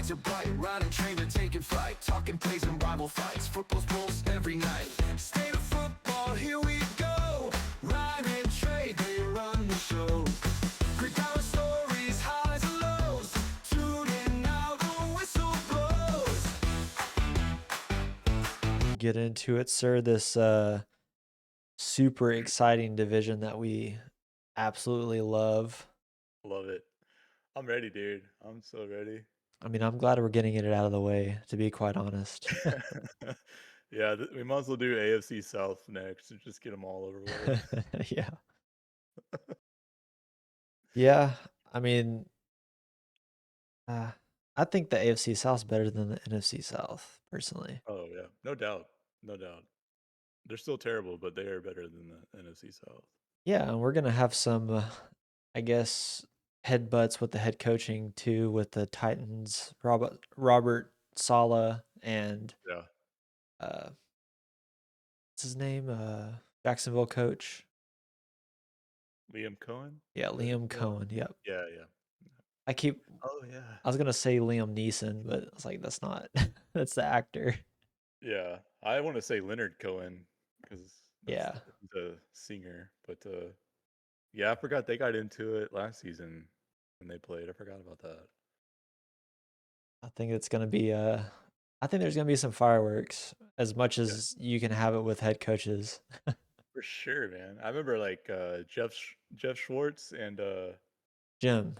lights are bright, riding train to taking flight, talking plays and rival fights, football's pulse every night. State of football, here we go. Ryan and Trey, they run the show. Great power stories, highs and lows. Tune in now, the whistle blows. Get into it, sir. This super exciting division that we absolutely love. Love it. I'm ready, dude. I'm so ready. I mean, I'm glad we're getting it out of the way, to be quite honest. Yeah, we might as well do AFC South next and just get them all over with. Yeah. Yeah. I mean, uh, I think the AFC South's better than the NFC South, personally. Oh yeah, no doubt, no doubt. They're still terrible, but they are better than the NFC South. Yeah, and we're gonna have some, I guess, headbutts with the head coaching too, with the Titans, Robert Saleh and Yeah, what's his name? Jacksonville coach. Liam Cohen. Yeah, Liam Cohen. Yep. Yeah, yeah. I keep. Oh yeah. I was gonna say Liam Neeson, but I was like, that's not. That's the actor. Yeah, I want to say Leonard Cohen because Yeah. he's a singer, but yeah, I forgot they got into it last season when they played. I forgot about that. I think it's gonna be. I think there's gonna be some fireworks, as much Yeah. as you can have it with head coaches. For sure, man. I remember like Jeff Schwartz and Jim.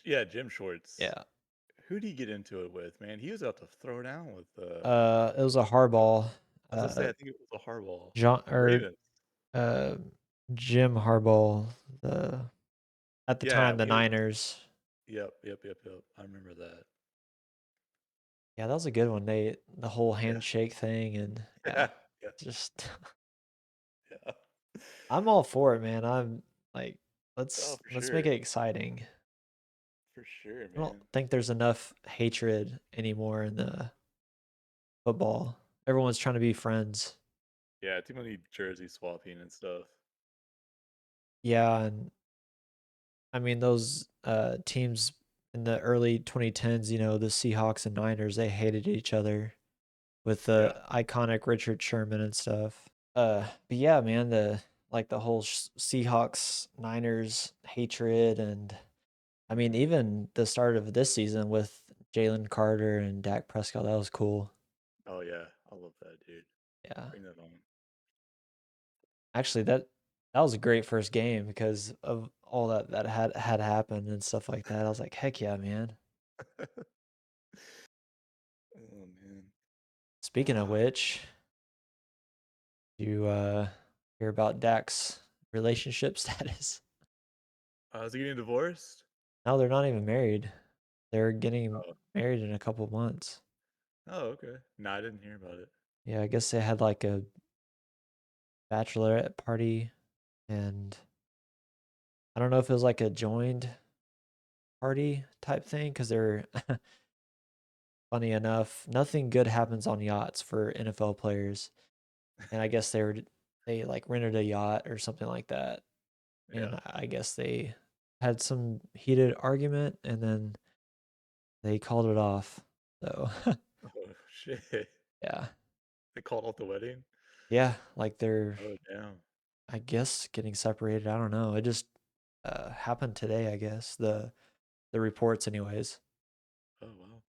Jim Schwartz. Yeah. Who'd he get into it with, man? He was about to throw down with It was a hardball. I was gonna say I think it was a Harbaugh. John or Ravens. uh, Jim Harbaugh. At the Yeah, time the he was, Niners. yep. I remember that. Yeah, that was a good one. The whole Yeah. handshake thing and Yeah. just Yeah. I'm all for it, man. I'm like, Oh, for let's sure. make it exciting. For sure, I don't man. think there's enough hatred anymore in the football. Everyone's trying to be friends. Yeah, too many jersey swapping and stuff. Yeah, and I mean those teams in the early 2010s, the Seahawks and Niners, they hated each other with the iconic Richard Sherman and stuff. But yeah, man, the whole Seahawks Niners hatred, and I mean even the start of this season with Jalen Carter and Dak Prescott, that was cool. Oh yeah, I love that, dude. Yeah. Bring that on. Actually, that was a great first game because of all that had happened and stuff like that. I was like, heck yeah, man. Oh man. Speaking of which, you hear about Dak's relationship status? Is he getting divorced? No, they're not even married. They're getting Oh. married in a couple of months. Oh, okay. No, I didn't hear about it. Yeah, I guess they had like a bachelorette party, and I don't know if it was like a joined party type thing because they're funny enough, nothing good happens on yachts for NFL players. And I guess they like rented a yacht or something like that. And Yeah. I guess they had some heated argument and then they called it off. So Oh shit. yeah. They called off the wedding? Yeah, like they're Oh damn. I guess getting separated. I don't know. It just happened today, I guess. The reports anyways. Oh wow.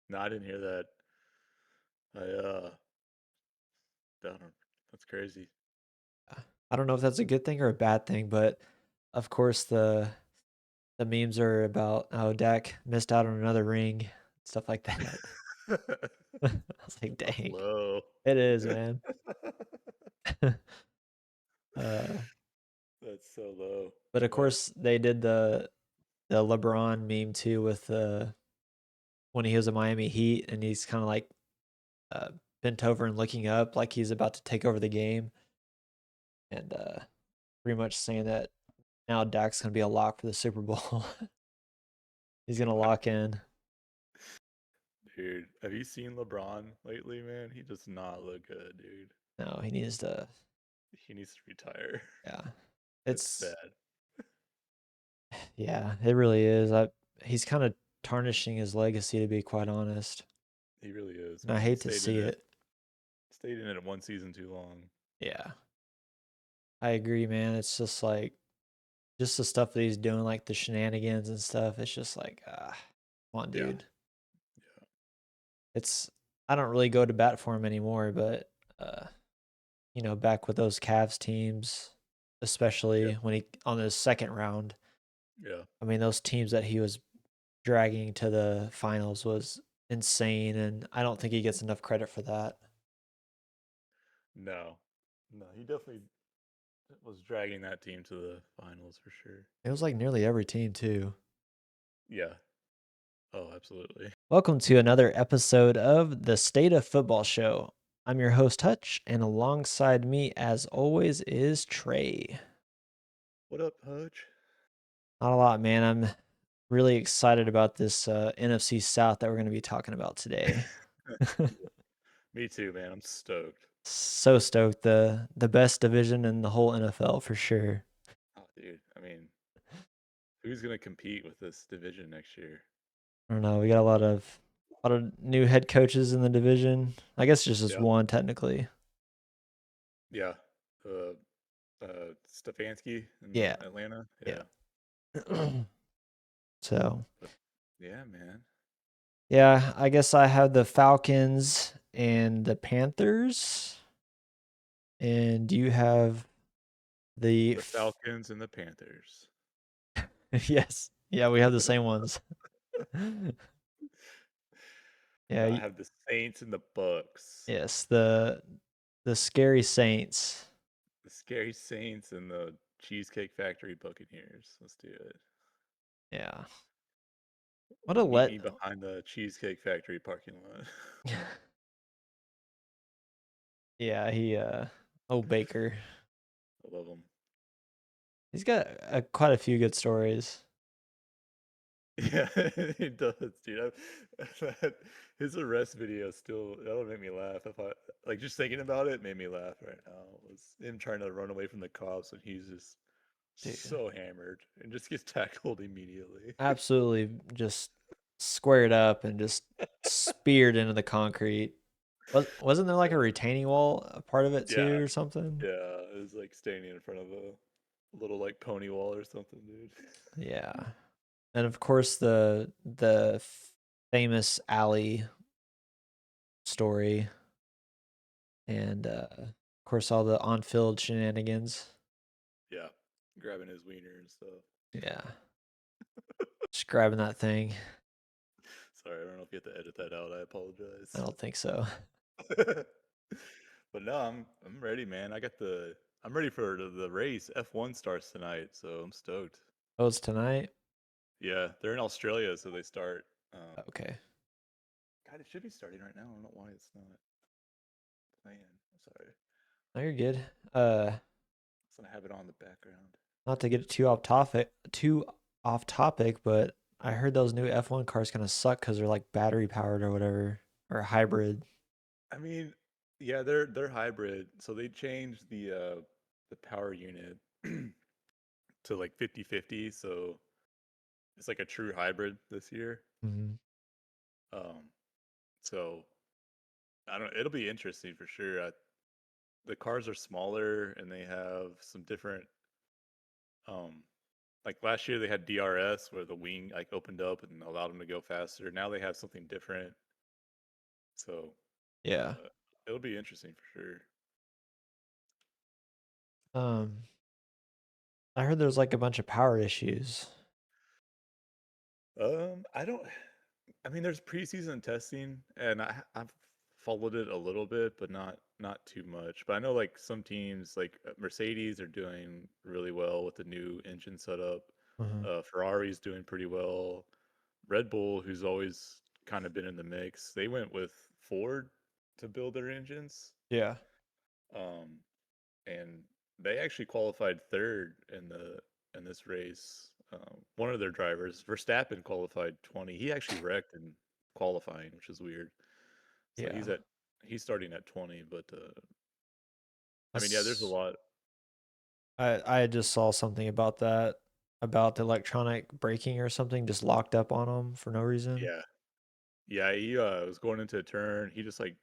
No, I didn't hear that. I don't know. That's crazy. I don't know if that's a good thing or a bad thing, but of course the memes are about how Dak missed out on another ring, stuff like that. I was like, That's dang, low. it is, man. uh, That's so low. but of But course, they did the LeBron meme too with when he was a Miami Heat and he's kind of like uh, bent over and looking up like he's about to take over the game, and pretty much saying that now Dak's gonna be a lock for the Super Bowl. He's gonna lock in. dude, have you seen LeBron lately, man? He does not look good, dude. No, he needs to. He needs to retire. Yeah, It's it's sad. yeah, it really is. He's kind of tarnishing his legacy, to be quite honest. He really is, And I man. He hate to stayed see in it. it. Stayed in it one season too long. Yeah, I agree, man. It's just like just the stuff that he's doing, like the shenanigans and stuff. It's just like, come on, Yeah. dude. It's I don't really go to bat for him anymore, but back with those Cavs teams, especially Yeah. when he on the second round. Yeah. I mean, those teams that he was dragging to the finals was insane, and I don't think he gets enough credit for that. No. No, he definitely was dragging that team to the finals for sure. It was like nearly every team too. Yeah. Oh, absolutely. Welcome to another episode of the State of Football Show. I'm your host Hutch, and alongside me, as always, is Trey. What up, Hutch? Not a lot, man. I'm really excited about this NFC South that we're going to be talking about today. Me too, man. I'm stoked. So stoked. The best division in the whole NFL for sure. Oh, dude. I mean, who's gonna compete with this division next year? I don't know. We got a lot of new head coaches in the division. I guess just Yeah. one technically. Yeah. Stefanski in Yeah. Atlanta. Yeah. Yeah. So, But yeah, man. yeah, I guess I have the Falcons and the Panthers. And you have the The Falcons and the Panthers. yes. Yeah, we have the same ones. Yeah, I have the Saints and the Bucks. yes, the scary Saints. The scary Saints and the Cheesecake Factory Buccaneers. Let's do it. Yeah. What a Meet let me behind the Cheesecake Factory parking lot. Yeah, Baker. I love them. He's got quite a few good stories. Yeah, he does, dude. His arrest video still that'll make me laugh. If I like just thinking about it, made me laugh right now. Was him trying to run away from the cops and he's just Dude, so hammered and just gets tackled immediately. absolutely just squared up and just speared into the concrete. Wasn't there like a retaining wall, a part of it Yeah, too, or something? yeah. It was like standing in front of a little like pony wall or something, dude. Yeah. And of course the famous alley story and of course all the on-field shenanigans. Yeah, grabbing his wiener and stuff. Yeah. Just grabbing that thing. Sorry, I don't know if you have to edit that out. I I apologize. don't think so. But no, I'm ready, man. I'm ready for the race. F1 starts tonight, so I'm stoked. Oh, it's tonight? Yeah, they're in Australia, so they start. Okay. God, it should be starting right now. I don't know why it's not playing. Sorry, No, you're good. it's gonna have it on the background. Not to get too off topic, but I heard those new F1 cars gonna suck because they're like battery powered or whatever, or hybrid. I mean, yeah, they're hybrid, so they changed the power unit to like 50-50, so it's like a true hybrid this year. Mhm. Um, so I don't. It'll be interesting for sure. The cars are smaller and they have some different. Um, like last year they had DRS where the wing like opened up and allowed them to go faster. Now they have something different. So Yeah. it'll be interesting for sure. Um, I heard there's like a bunch of power issues. I don't. I mean, there's preseason testing, and I've followed it a little bit, but not too much. But I know like some teams, like Mercedes, are doing really well with the new engine setup. Mhm. Ferrari's doing pretty well. Red Bull, who's always kind of been in the mix, they went with Ford to build their engines, Yeah. um, and they actually qualified third in this race. One of their drivers, Verstappen, qualified 20. He actually wrecked in qualifying, which is weird. So Yeah. he's starting at 20, but I mean, yeah, there's a That's lot. I just saw something about that. about the electronic braking or something, just locked up on him for no reason. Yeah. Yeah, he was going into a turn. He just like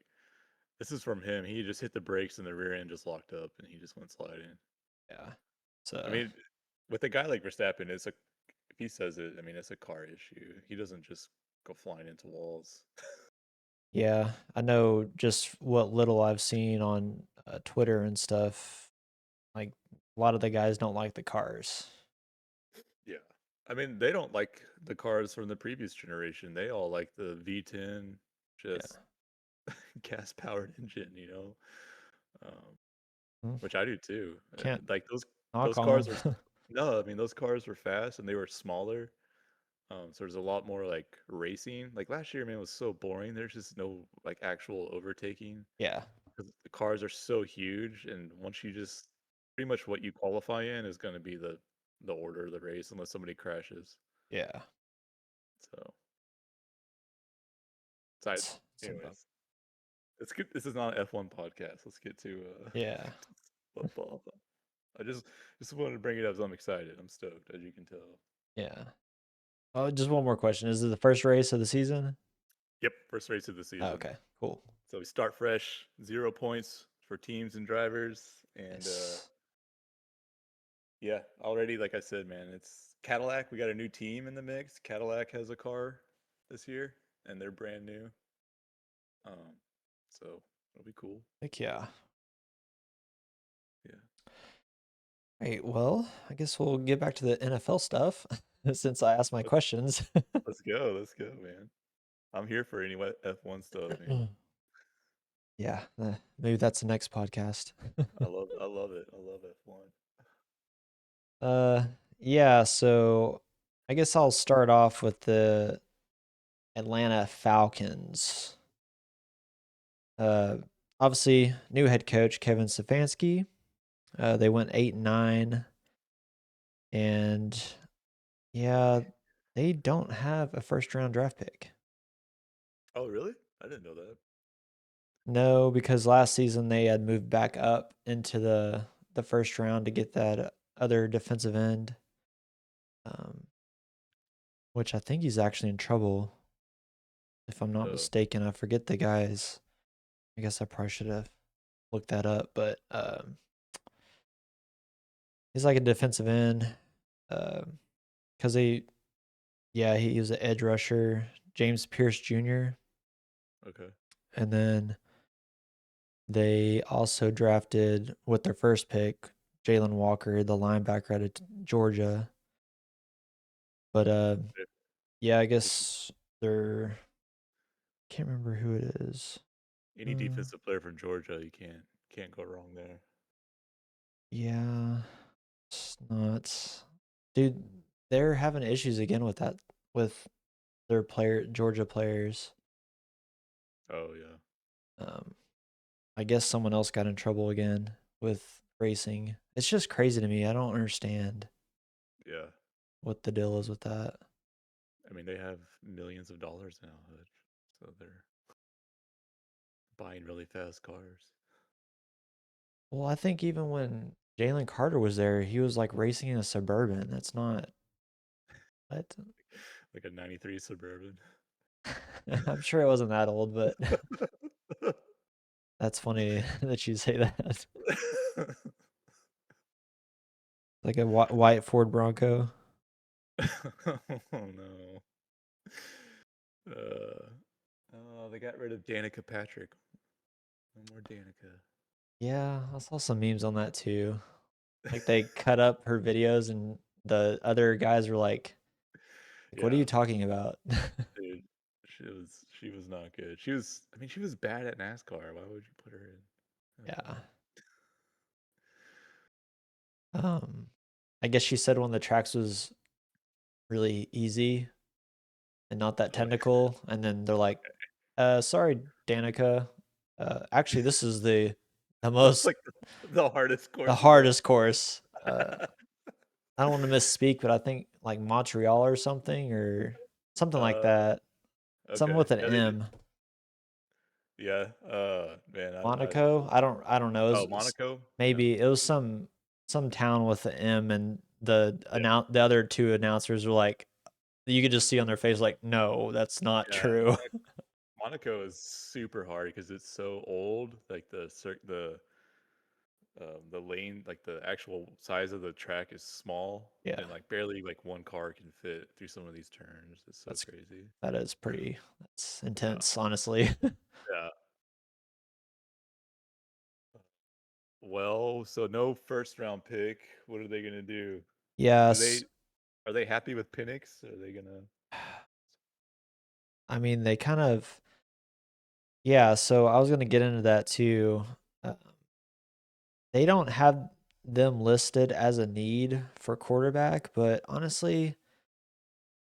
this is from him. He just hit the brakes and the rear end just locked up and he just went sliding. Yeah. I So mean, with a guy like Verstappen, it's a if he says it, I mean it's a car issue. He doesn't just go flying into walls. yeah, I know just what little I've seen on Twitter and stuff. Like a lot of the guys don't like the cars. Yeah. I mean, they don't like the cars from the previous generation. They all like the V10, just Yeah. gas powered engine, you know, um, Mm, which I do too. can't Like knock those on cars them. were no, I mean those cars were fast and they were smaller. So there's a lot more like racing. Like last year, man, was so boring. There's just no like actual overtaking Yeah. because the cars are so huge, and once you just pretty much what you qualify in is going to be the order of the race unless somebody crashes. Yeah. So, side, It's a bummer. anyways, let's get. This is not an F1 podcast. Let's get to Yeah. football. I just wanted to bring it up. 'Cause I'm excited. I'm stoked, as you can tell. Yeah. Oh, just one more question. Is it the first race of the season? Yep, first race of the Oh, season. okay. Cool. So we start fresh, 0 points for teams and drivers, and Nice. yeah, already like I said, man, it's Cadillac. We got a new team in the mix. Cadillac has a car this year, and they're brand new. So it'll be cool. Heck yeah. Yeah, Right. Well, I guess we'll get back to the NFL stuff since I asked my let's questions. let's go, man. I'm here for any F1 stuff, man. Yeah. Maybe that's the next podcast. I love it. I love F1. Uh, yeah. So I guess I'll start off with the Atlanta Falcons. Uh, obviously, new head coach Kevin Stefanski. They went 8-9, and yeah, they don't have a first round draft pick. Oh, really? I didn't know that. No, because last season they had moved back up into the first round to get that other defensive end, um, which I think he's actually in trouble. If I'm not Oh, mistaken, I forget the guys. I guess I probably should have looked that up, but he's like a defensive end. Because he was an edge rusher, James Pierce Jr., okay. and then they also drafted with their first pick Jalen Walker, the linebacker out of Georgia. But Yeah, yeah, I Which guess they're can't remember who it is. any Uh, defensive player from Georgia, you can't go wrong there. yeah, it's not, dude. They're having issues again with that with their Georgia players. Oh yeah, Um, I guess someone else got in trouble again with racing. It's just crazy to me. I don't understand yeah. what the deal is with that. I mean, they have millions of dollars now, so they're buying really fast cars. Well, I think even when Jalen Carter was there, he was like racing in a Suburban. That's not what. Like a 93 Suburban. I'm sure it wasn't that old, but that's funny that you say that. Like a white Ford Bronco. Oh no. Uh, oh, they got rid of Danica Patrick. No more Danica. Yeah, I saw some memes on that too. Like they cut up her videos and the other guys were like, what are Yeah, you talking about? dude. She was not good. I mean she was bad at NASCAR. Why would you put her in Yeah. F1? Um, I guess she said one of the tracks was really easy and not that Oh, technical, and then they're like, sorry, Danica. Actually, this is the that's most like the hardest the course in the hardest course. I don't want to misspeak, but I think like Montreal or something like uh that. Something okay. with an Yeah, they did. M. Yeah. Man, I don't Monaco. know. I don't know. Oh, Monaco? Yeah. Maybe it was some town with an M, and the other two announcers were like, you could just see on their face like, no, that's not Yeah, true. Monaco is super hard because it's so old. Like the lane, like the actual size of the track is small, Yeah, and like barely like one car can fit through some of these turns. It's so that's crazy. that's Yeah, intense, honestly. yeah. Well, so no first round pick. What are they gonna do? Do Yes. they are they happy with Penix? Are they gonna? I mean, they kind of, yeah, so I was going to get into that too. Uh, they don't have them listed as a need for quarterback, but honestly,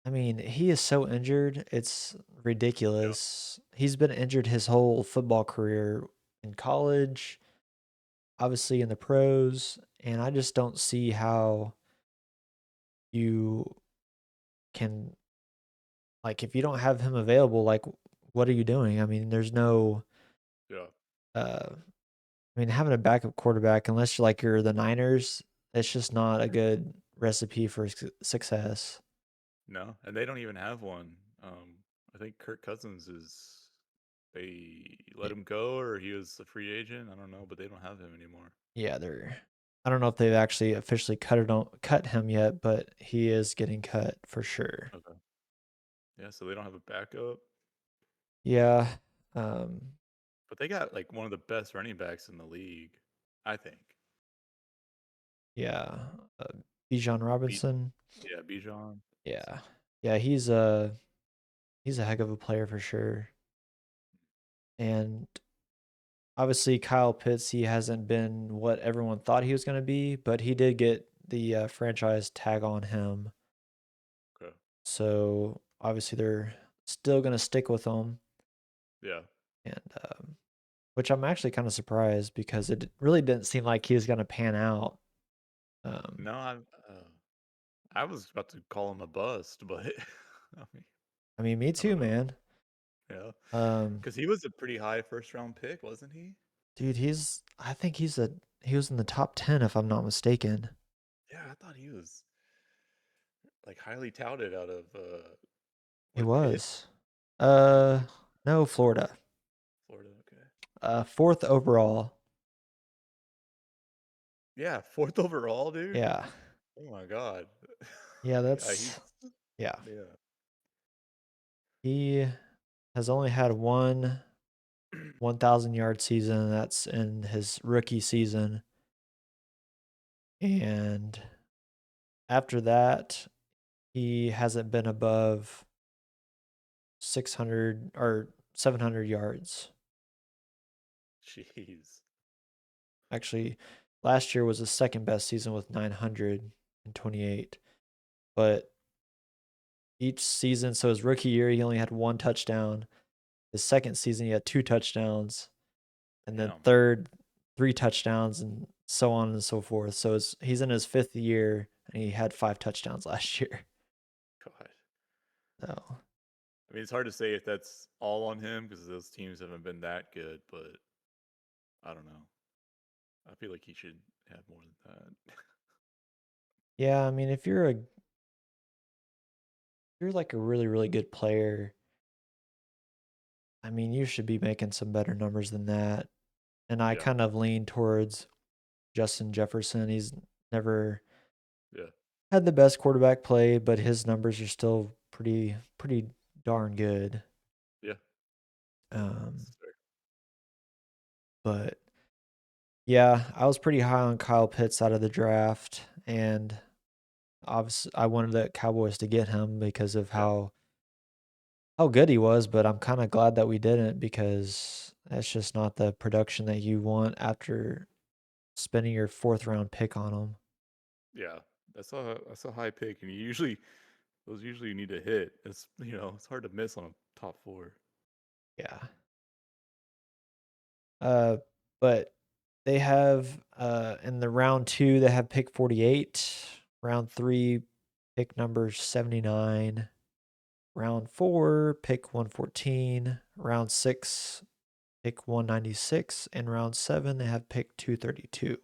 I mean, he is so injured, it's Yeah, ridiculous. He's been injured his whole football career in college, obviously in the pros, and I just don't see how you can, like, if you don't have him available, like, what are you doing? I mean, there's no yeah. I mean, having a backup quarterback, unless you're the Niners, it's just not a good recipe for success. No, and they don't even have one. I think Kirk Cousins is. They let Y- him go, or he was a free agent. I don't know, but they don't have him anymore. Yeah, they're. I don't know if they've actually officially cut him yet, but he is getting cut for sure. Okay. Yeah, so they don't have a backup, Yeah, um, but they got like one of the best running backs in the league, I think. yeah. Uh, Bijan B- Robinson. yeah, Bijan. Yeah, yeah. He's a heck of a player for sure. And obviously, Kyle Pitts, he hasn't been what everyone thought he was going to be, but he did get the franchise tag on him. Okay. So obviously, they're still going to stick with him, Yeah. and which I'm actually kind of surprised because it really didn't seem like he was going to pan out. Um, No, I was about to call him a bust, but I mean, I mean, me I too, don't know. man. Yeah, Um, because he was a pretty high first round pick, wasn't he? dude, I think he was in the top 10 if I'm not mistaken. Yeah, I thought he was like highly touted out of He what Pitt, was. Uh, no, Florida. Florida. Okay. Fourth overall. Yeah, fourth overall, dude. Yeah. Oh my god. Yeah, Yeah, he's yeah. yeah. He has only had one 1,000-yard season, and that's in his rookie season. And after that, he hasn't been above 600 or 700 yards. Jeez. Actually, last year was his second best season with 928. But each season, so his rookie year, he only had one touchdown. His second season, he had two touchdowns. And then Damn. third, three touchdowns, and so on and so forth. So he's in his fifth year, and he had five touchdowns last year. God. So I mean, it's hard to say if that's all on him because those teams haven't been that good, but I don't know. I feel like he should have more than that. yeah, I mean, if you're like a really really good player, I mean, you should be making some better numbers than that. And I Yeah, kind of lean towards Justin Jefferson. He's never yeah, had the best quarterback play, but his numbers are still pretty darn good. yeah. Um, That's fair. but yeah, I was pretty high on Kyle Pitts out of the draft, and obviously I wanted the Cowboys to get him because of Yeah, how good he was. But I'm kind of glad that we didn't because that's just not the production that you want after spending your fourth round pick on him. yeah. That's a high pick, and those usually you need to hit. It's hard to miss on a top four. Yeah. Uh, but they have in the round two they have pick 48, round three pick number 79, round four pick 114, round six pick 196, and round seven they have pick 232.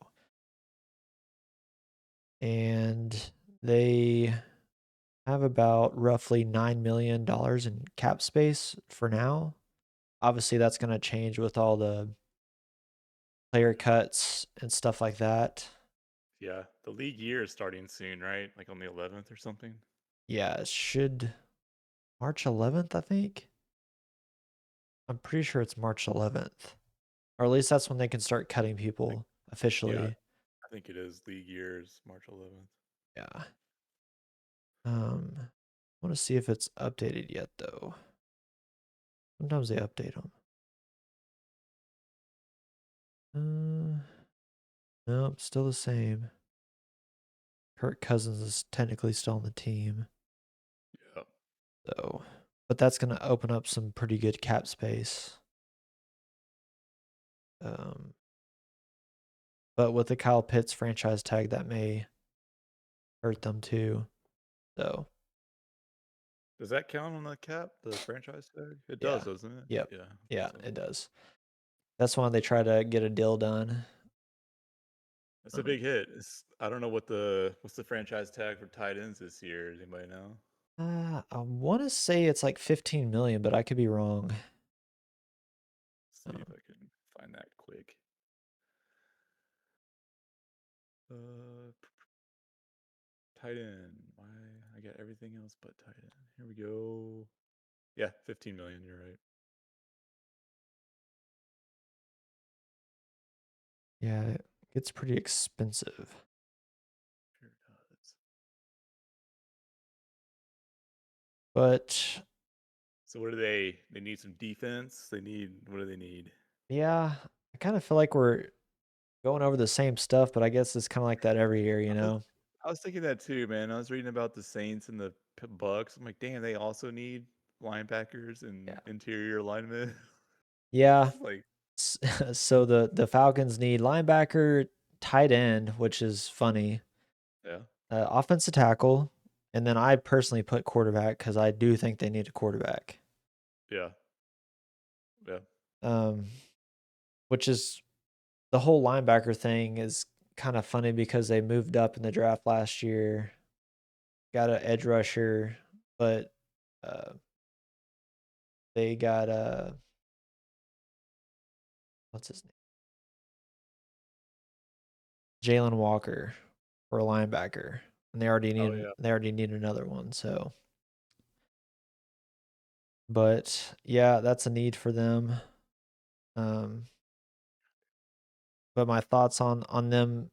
and they have about roughly $9 million in cap space for now. Obviously, that's going to change with all the player cuts and stuff like that. Yeah, the league year is starting soon, right? Like on the 11th or something. Yeah, it should March 11th, I think. I'm pretty sure it's March 11th. Or at least that's when they can start cutting Like, people yeah, officially. I think it is league years March 11th. Yeah. I want to see if it's updated yet though. Sometimes they update them. Nope, still the same. Kirk Cousins is technically still on the team. Yeah. So, but that's going to open up some pretty good cap space. But with the Kyle Pitts franchise tag, that may hurt them too. So, Does that count on the cap, the franchise tag? It yeah. does, doesn't it? Yep. Yeah. Yeah, So it does. That's why they try to get a deal done. it's a big hit. I don't know what's the franchise tag for tight ends this year. Does anybody know? I want to say it's like 15 million, but I could be wrong. See if I can find that quick. Tight end. Why I got everything else but tight end. Here we go. Yeah, 15 million. You're right. Yeah, it gets pretty expensive. Sure does. But So what do they? They need some defense. They need. What do they need? yeah, I kind of feel like we're going over the same stuff, but I guess it's kind of like that every year, you I was, know? I was thinking that too, man. I was reading about the Saints and the Bucks. I'm like, damn, they also need linebackers and Yeah. interior linemen. Yeah. It's like, So the Falcons need linebacker, tight end, which is funny, yeah, offensive tackle, and then I personally put quarterback because I do think they need a quarterback. yeah, yeah, Um, which is the whole linebacker thing is kind of funny because they moved up in the draft last year, got an edge rusher, but uh, they got what's his name, Jalen Walker for a linebacker, and oh yeah, they already need another one. So, but yeah, that's a need for them. Um, but my thoughts on them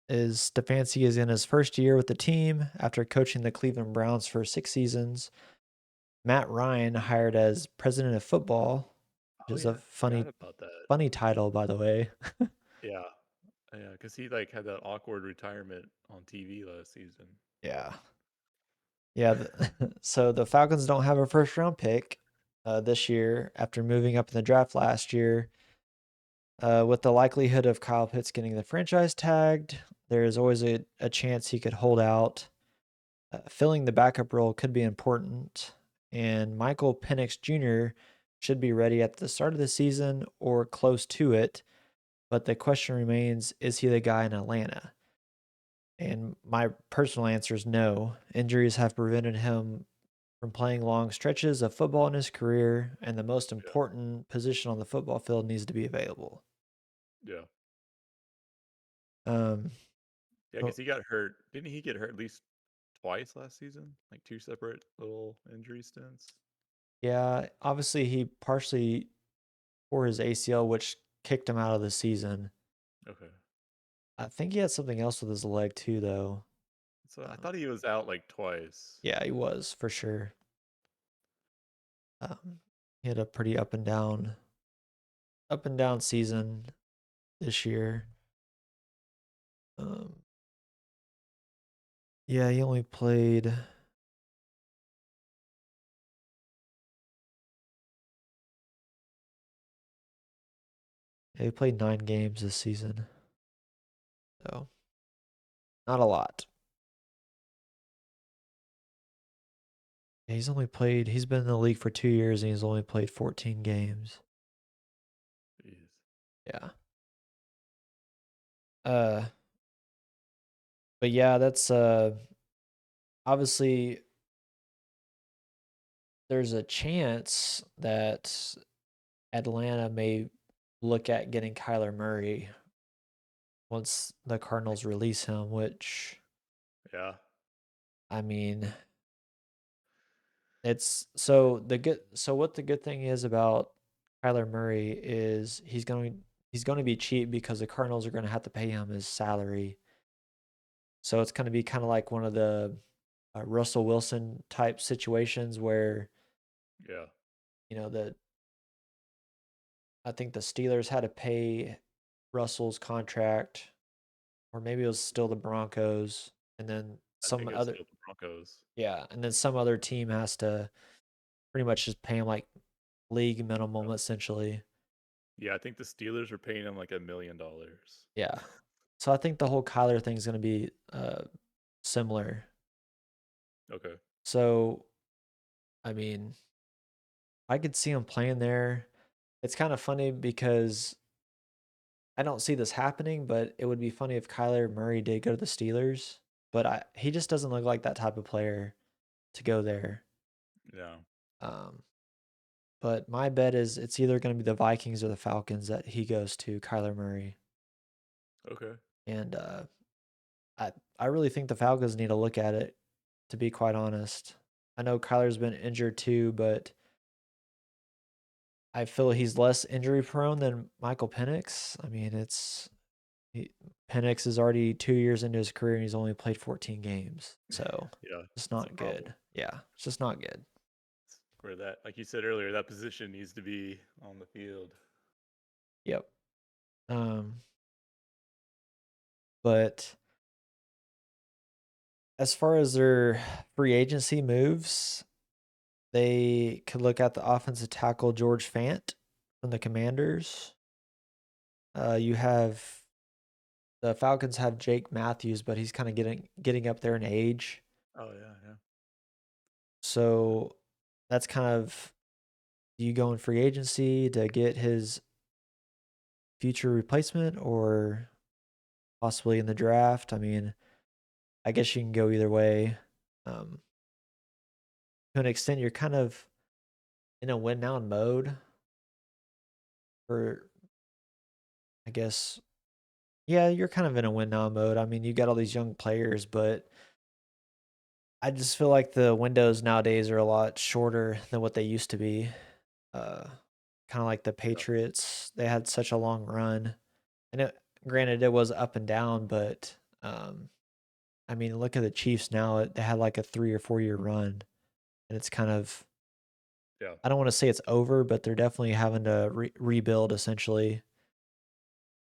is Stefanski is in his first year with the team after coaching the Cleveland Browns for 6 seasons. Matt Ryan hired as president of football, oh which is yeah. a Forgot about that. funny title, by the way. Yeah, yeah, because he like had that awkward retirement on TV last season. Yeah. Yeah. So the Falcons don't have a first round pick this year after moving up in the draft last year. With the likelihood of Kyle Pitts getting the franchise tagged, there is always a chance he could hold out. Filling the backup role could be important, and Michael Penix Jr. should be ready at the start of the season or close to it. But the question remains, is he the guy in Atlanta? And my personal answer is no. Injuries have prevented him from playing long stretches of football in his career, and the most Yeah, important position on the football field needs to be available. yeah, Um, yeah. oh, Because he got hurt. Didn't he get hurt at least twice last season? Like two separate little injury stints. yeah, obviously he partially tore his ACL, which kicked him out of the season. Okay. I think he had something else with his leg too, though. So I Um, thought he was out like twice. yeah, he was for sure. He had a pretty up and down season this year. Um, yeah, he only played. Yeah, he played 9 games this season, so not a lot. Yeah, he's only played. He's been in the league for 2 years, and he's only played 14 games. Jeez. Yeah. Uh, But yeah, that's obviously there's a chance that Atlanta may look at getting Kyler Murray once the Cardinals release him, which Yeah. I mean, it's so what the good thing is about Kyler Murray is he's going to be cheap because the Cardinals are going to have to pay him his salary. So it's going to be kind of like one of the Russell Wilson type situations where Yeah. the I think the Steelers had to pay Russell's contract, or maybe it was still the Broncos, and then I some think it was other still the Broncos. yeah, and then some other team has to pretty much just pay him like league minimum Yeah. essentially. Yeah, I think the Steelers were paying him like $1 million. Yeah. So I think the whole Kyler thing is going to be similar. Okay. So I mean, I could see him playing there. It's kind of funny because I don't see this happening, but it would be funny if Kyler Murray did go to the Steelers. But he just doesn't look like that type of player to go there. Yeah. Um, but my bet is it's either going to be the Vikings or the Falcons that he goes to, Kyler Murray. Okay. And I really think the Falcons need to look at it, to be quite honest. I know Kyler's been injured too, but I feel he's less injury prone than Michael Penix. I mean, he, Penix is already 2 years into his career and he's only played 14 games. So Yeah, it's that's a not problem. good. Yeah, it's just not good. Where that, like you said earlier, that position needs to be on the field. Yep. Um, but as far as their free agency moves, they could look at the offensive tackle George Fant from the Commanders. You have the Falcons have Jake Matthews, but he's kind of getting up there in age. Oh yeah, yeah. So that's kind of, do you go in free agency to get his future replacement or possibly in the draft? I mean, I guess you can go either way. Um, to an extent, you're kind of in a win now mode for, I guess, yeah, you're kind of in a win now mode. I mean, you got all these young players, but I just feel like the windows nowadays are a lot shorter than what they used to be. Uh, kind of like the Yeah. Patriots, they had such a long run, and granted, it was up and down, but I mean, look at the Chiefs now. They had like a 3 or 4 year run, and it's kind of, Yeah. I don't want to say it's over, but they're definitely having to rebuild essentially.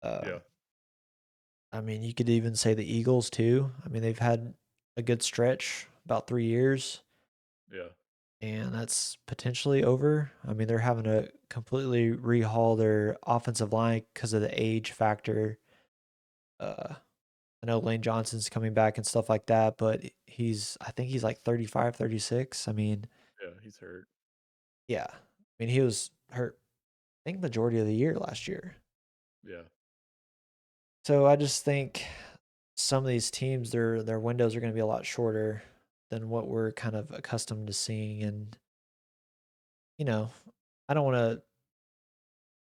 Yeah. Um, I mean, you could even say the Eagles too. I mean, they've had a good stretch, about 3 years, Yeah. and that's potentially over. I mean, they're having to completely rehaul their offensive line because of the age factor. Uh, I know Lane Johnson's coming back and stuff like that, but I think he's like 35, 36. I mean, Yeah. He's hurt. yeah. I mean, he was hurt, I think, majority of the year last year. Yeah. So I just think some of these teams, their windows are going to be a lot shorter than what we're kind of accustomed to seeing. And, you know, I don't want to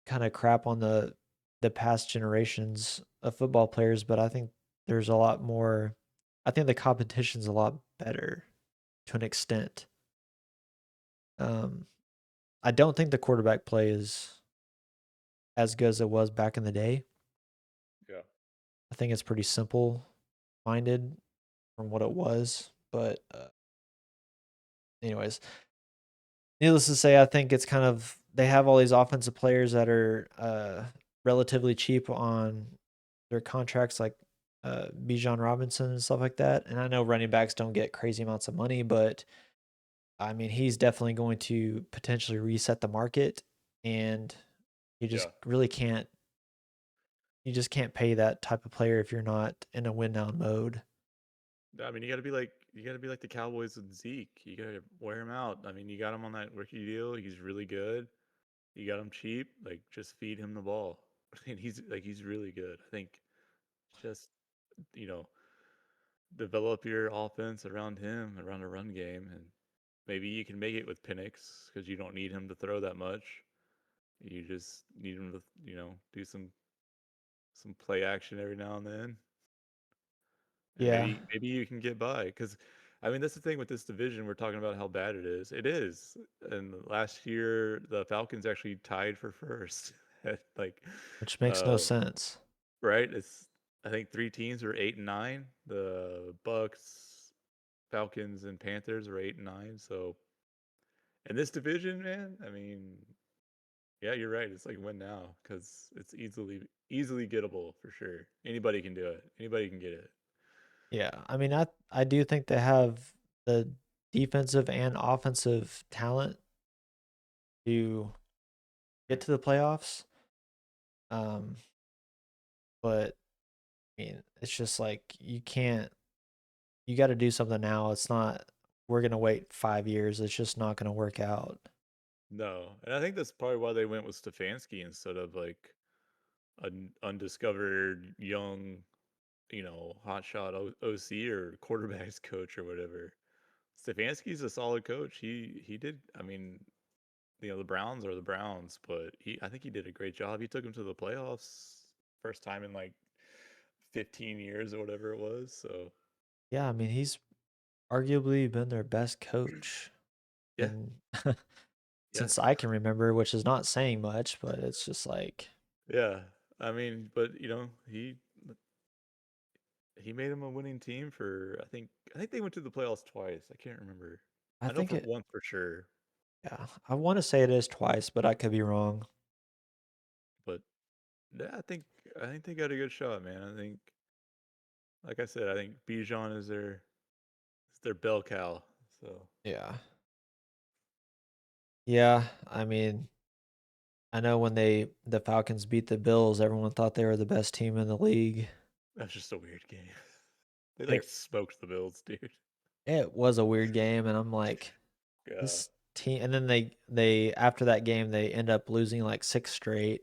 kind of crap on the past generations of football players, but I think there's a lot more. I think the competition's a lot better to an extent. Um, I don't think the quarterback play is as good as it was back in the day. Yeah. I think it's pretty simple minded from what it was. But, anyways, needless to say, I think it's kind of, they have all these offensive players that are relatively cheap on their contracts, like Bijan Robinson and stuff like that. And I know running backs don't get crazy amounts of money, but I mean, he's definitely going to potentially reset the market, and you just Yeah. really can't you just can't pay that type of player if you're not in a win now mode. I mean, you got to be like the Cowboys with Zeke. You got to wear him out. I mean, you got him on that rookie deal. He's really good. You got him cheap. Like, just feed him the ball, and he's really good. I think just you know develop your offense around him, around a run game, and maybe you can make it with Penix because you don't need him to throw that much. You just need him to, do some play action every now and then, and Yeah, maybe you can get by. Because, I mean, that's the thing with this division. We're talking about how bad it is. It is. And last year, the Falcons actually tied for first. Like, which makes no uh, sense. right? It's I think three teams are 8 and 9. The Bucks, Falcons, and Panthers are 8 and 9. So in this division, man, I mean, yeah, you're right. It's like win now because it's easily gettable for sure. Anybody can do it. Anybody can get it. Yeah, I mean, I do think they have the defensive and offensive talent to get to the playoffs. Um, but I mean, it's just like you got to do something now. It's not we're gonna wait 5 years. It's just not gonna work out. No, and I think that's probably why they went with Stefanski instead of like an undiscovered young, hotshot OC or quarterbacks coach or whatever. Stefanski's a solid coach. He did. I mean, the Browns are the Browns, but I think he did a great job. He took them to the playoffs first time in like 15 years or whatever it was. So Yeah, I mean, he's arguably been their best coach yeah, and yeah, since I can remember, which is not saying much, but it's just like yeah. I mean, but he made him a winning team for I think they went to the playoffs twice. I can't remember. I I know think for it one for sure, yeah, I want to say it is twice, but I could be wrong. but yeah, I think they got a good shot, man. I think, like I said, I think Bijan is their bell cow. So Yeah. Yeah, I mean, I know when the Falcons beat the Bills, everyone thought they were the best team in the league. that's just a weird game. They like It smoked the Bills, dude. it was a weird game and I'm like Yeah. this team and then they after that game they end up losing like 6 straight.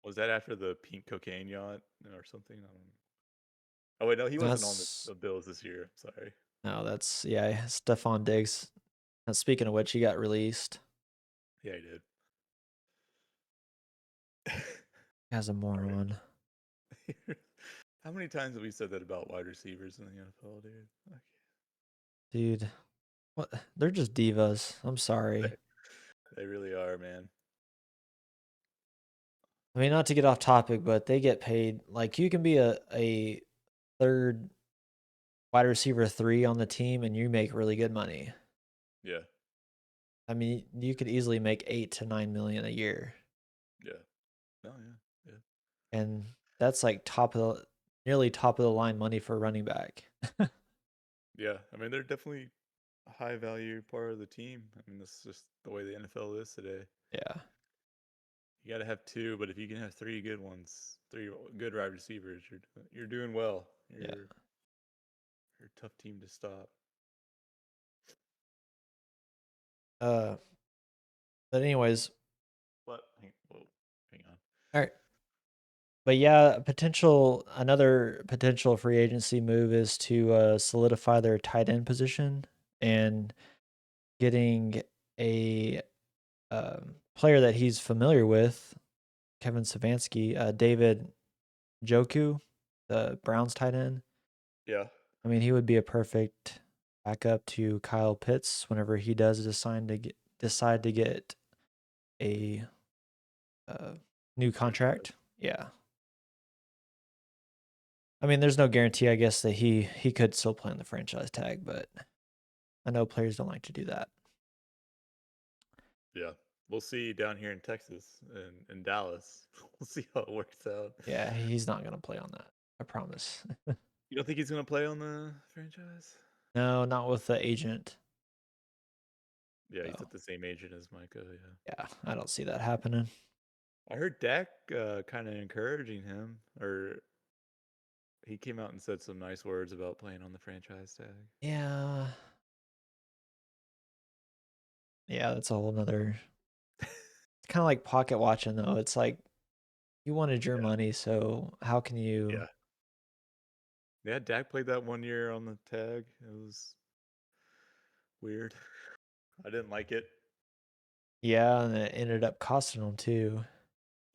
Was that after the pink cocaine yacht or something? I don't know. Oh wait, no, he wasn't on the, That's the Bills this year. I'm sorry. no, that's yeah, Stephon Diggs. And speaking of which, he got released. Yeah, he did. As a All moron. right. How many times have we said that about wide receivers in the NFL, dude? Like, Dude, what they're just divas. I'm they, sorry. they really are, man. I mean, not to get off topic, but they get paid like you can be a third wide receiver 3 on the team and you make really good money. Yeah, I mean, you could easily make 8 to 9 million a year. yeah. No, yeah, yeah, And that's like nearly top of the line money for a running back. yeah. I mean, they're definitely a high value part of the team. I mean, that's just the way the NFL is today. Yeah. You got to have two, but if you can have three good ones, three good wide receivers, you're doing well. Yeah. You're a tough team to stop. Uh but anyways, What? Whoa, hang on. all right. But yeah, another potential free agency move is to solidify their tight end position and getting a player that he's familiar with, Kevin Savansky, David Joku, the Browns tight end. Yeah, I mean, he would be a perfect backup to Kyle Pitts whenever he does decide to get a uh, new franchise. contract. Yeah. I mean, there's no guarantee, I guess, that he could still play on the franchise tag, but I know players don't like to do that. Yeah, we'll see down here in Texas and in Dallas. We'll see how it works out. Yeah, he's not gonna play on that. I promise. You don't think he's gonna play on the franchise? No, not with the agent. Yeah, he's So at the same agent as Micah. Yeah, yeah, I don't see that happening. I heard Dak kind of encouraging him, or he came out and said some nice words about playing on the franchise tag. Yeah. Yeah, that's a whole nother it's kinda like pocket watching though. It's like you wanted your Yeah, money, so how can you yeah, Yeah, Dak played that 1 year on the tag. It was weird. I didn't like it. Yeah, and it ended up costing them too.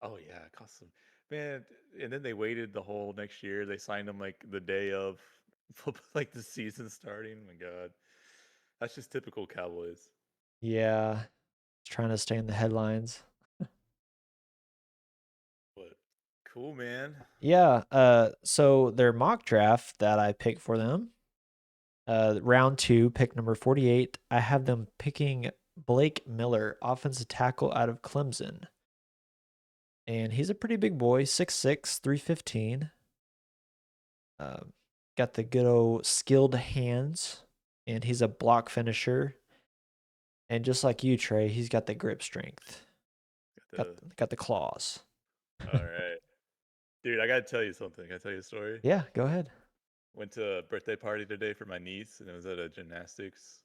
Oh yeah, it cost them, man. And then they waited the whole next year. They signed him like the day of like the season starting. Oh my God, that's just typical Cowboys. Yeah, trying to stay in the headlines. But cool, man. Yeah, so their mock draft that I picked for them, round 2, pick number 48, I have them picking Blake Miller, offensive tackle out of Clemson. And he's a pretty big boy, 6'6", 315. Got the good old skilled hands, and he's a block finisher. And just like you, Trey, he's got the grip strength. Got the Got the claws. all right, dude. I gotta tell you something. Can I tell you a story? Yeah, go ahead. Went to a birthday party today for my niece, and it was at a gymnastics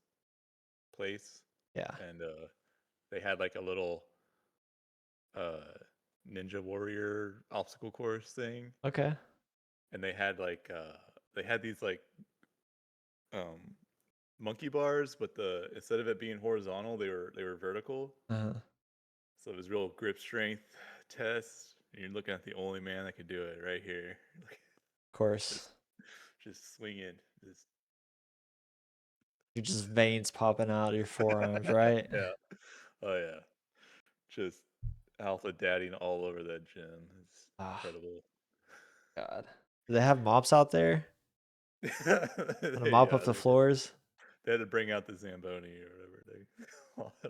place, Yeah. and they had like a little uh ninja warrior obstacle course thing, Okay. and they had these like um monkey bars, but the instead of it being horizontal, they were vertical. Uh, So it was real grip strength test. And you're looking at the only man that could do it right here. of course. just just swinging. Just You're just veins popping out of your forearms, right? yeah. Oh yeah. Just alpha dadding all over that gym. It's Ah, incredible. God. Do they have mops out there? Want to mop up Yeah, the floors? they had to bring out the Zamboni or whatever they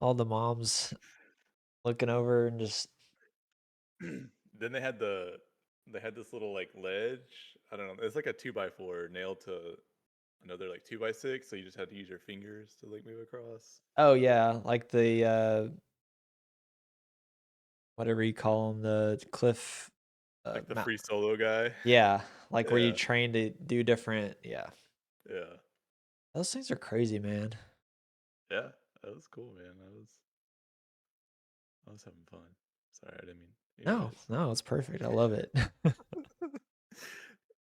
All the moms looking over and just then they had this little like ledge. I don't know. It's like a 2x4 nailed to another like 2x6. So you just had to use your fingers to like move across. oh yeah, like the whatever you call them, the cliff Like the mount. free solo guy. Yeah, like where you Yeah, train to do different. Yeah, yeah, those things are crazy, man. yeah. That was cool, man. I was having fun. Sorry, I didn't mean. No, Anyways, no, it's perfect. I love it.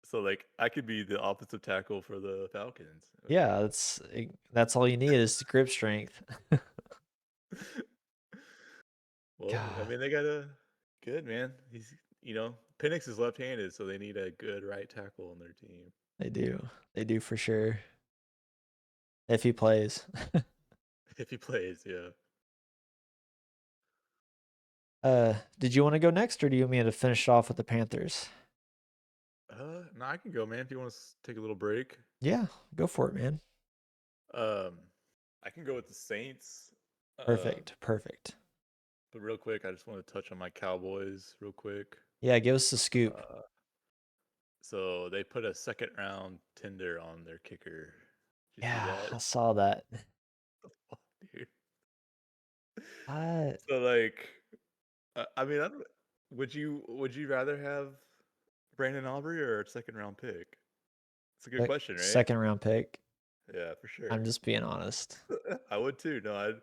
so like I could be the offensive tackle for the Falcons. Okay. Yeah, that's all you need is grip strength. Well, I God, mean, they got a good man. He's Penix is left-handed, so they need a good right tackle on their team. they do. They do for sure. If he plays. If he plays, yeah. Did you want to go next, or do you want me to finish off with the Panthers? No, I can go, man. If you want to take a little break, Yeah, go for it, man. um, I can go with the Saints. Um, Perfect, perfect. but real quick, I just want to touch on my Cowboys real quick. Yeah, give us the scoop. Uh, so they put a second round tender on their kicker. Did you see Yeah, that? I saw that. Fuck, dude. I So like, I mean, would you rather have Brandon Aubrey or a second round pick? It's a good question, right? second round pick. Yeah, for sure. I'm just being honest. I would too. No, I'd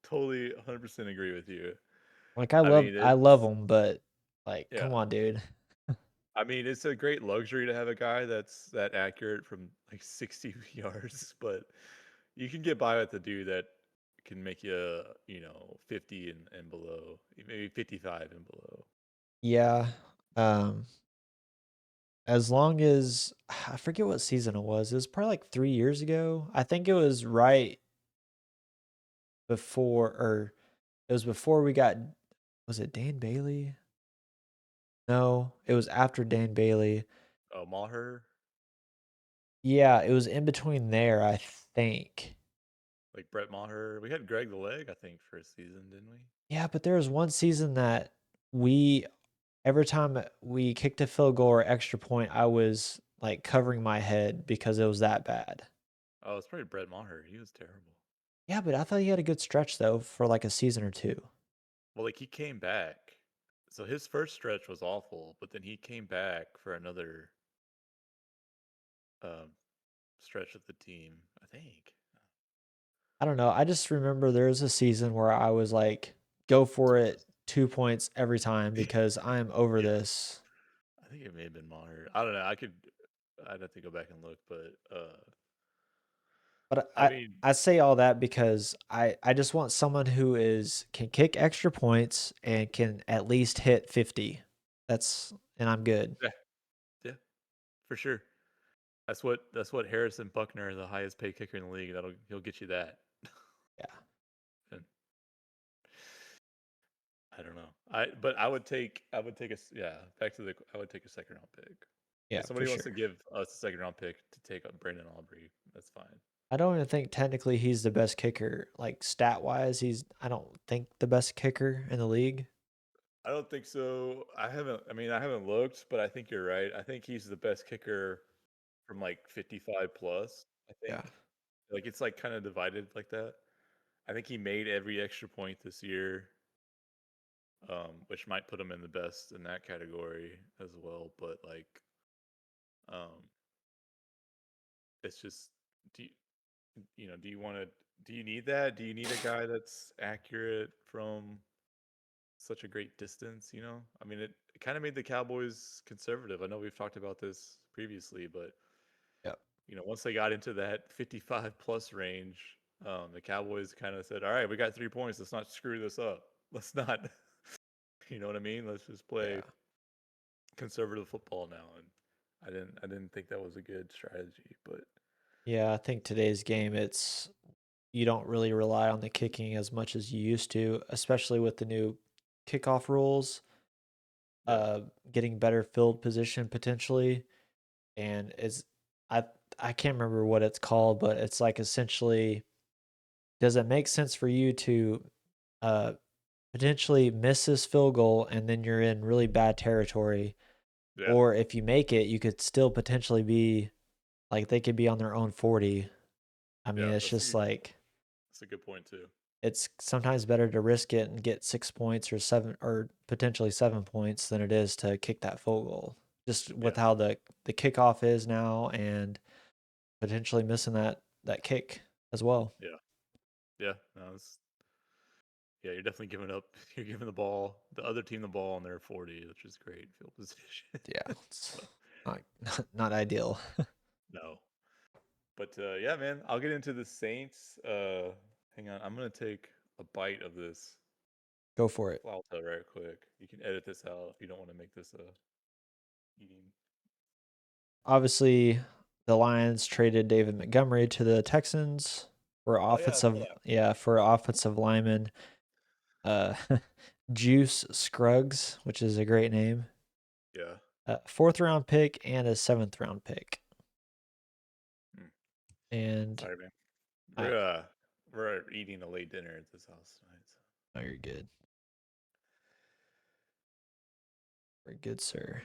totally 100% agree with you. Like I mean, I love it's him, but like, yeah. come on, dude. I mean, it's a great luxury to have a guy that's that accurate from like 60 yards, but you can get by with a dude that can make you, 50 and below, maybe 55 and below. Yeah. Um, as long as I forget what season it was. It was probably like 3 years ago. I think it was right before, or it was before we got. Was it Dan Bailey? No, it was after Dan Bailey. Oh, Maher, Yeah, it was in between there, I think. like Brett Maher. We had Greg the Leg, I think, for a season, didn't we? Yeah, but there was one season that we every time we kicked a field goal or extra point, I was like covering my head because it was that bad. Oh, it's probably Brett Maher. He was terrible. Yeah, but I thought he had a good stretch though for like a season or two. Well, like he came back. So his first stretch was awful, but then he came back for another um, stretch of the team, I think. I don't know. I just remember there was a season where I was like, go for So it. 2 points every time because I am over Yeah, this. I think it may have been Maher. I don't know. I'd have to go back and look, but But I mean, I say all that because I just want someone who can kick extra points and can at least hit 50. And I'm good. yeah, yeah, for sure. That's what Harrison Buckner, the highest paid kicker in the league. He'll get you that. Yeah. And I don't know. Yeah, back to I would take a second round pick. Yeah, If for somebody wants to sure. give us a second round pick to take up Brandon Aubrey, that's fine. I don't even think technically he's the best kicker. Like stat wise, I don't think the best kicker in the league. I don't think so. I haven't looked, but I think you're right. I think he's the best kicker from like 55 plus. I Yeah. think like it's like kind of divided like that. I think he made every extra point this year, which might put him in the best in that category as well. But like, um, it's just do you, do you want to do you need that? Do you need a guy that's accurate from such a great distance? I mean, it kind of made the Cowboys conservative. I know we've talked about this previously, but Yep. once they got into that 55 plus range, the Cowboys kind of said, "All right, we got 3 points. Let's not screw this up. Let's not, you know what I mean? Let's just Yeah. play conservative football now." And I didn't think that was a good strategy, but Yeah, I think today's game you don't really rely on the kicking as much as you used to, especially with the new kickoff rules, yeah, getting better field position potentially. And I I can't remember what it's called, but it's like essentially, does it make sense for you to uh potentially miss this field goal and then you're in really bad territory? yeah, Or if you make it, you could still potentially be like they could be on their own 40. I mean, yeah. it's just like That's a good point too. it's sometimes better to risk it and get 6 points or seven or potentially 7 points than it is to kick that field goal. Just with Yeah, how the kickoff is now and potentially missing that kick as well. yeah, yeah. No, yeah. You're definitely giving up. You're giving the other team the ball, and they're 40, which is great field position. Yeah, it's So not not ideal. no. But yeah, man, I'll get into the Saints. Hang on, I'm gonna take a bite of this Go for it. flauta right quick. You can edit this out if you don't want to make this a eating. Obviously, the Lions traded David Montgomery to the Texans for Oh yeah, I saw that. for offensive lineman uh Juice Scruggs, which is a great name. Yeah. Fourth round pick and a seventh round pick. Hmm. And Sorry, man. I We're eating a late dinner at this house tonight. oh, you're good. Very good, sir.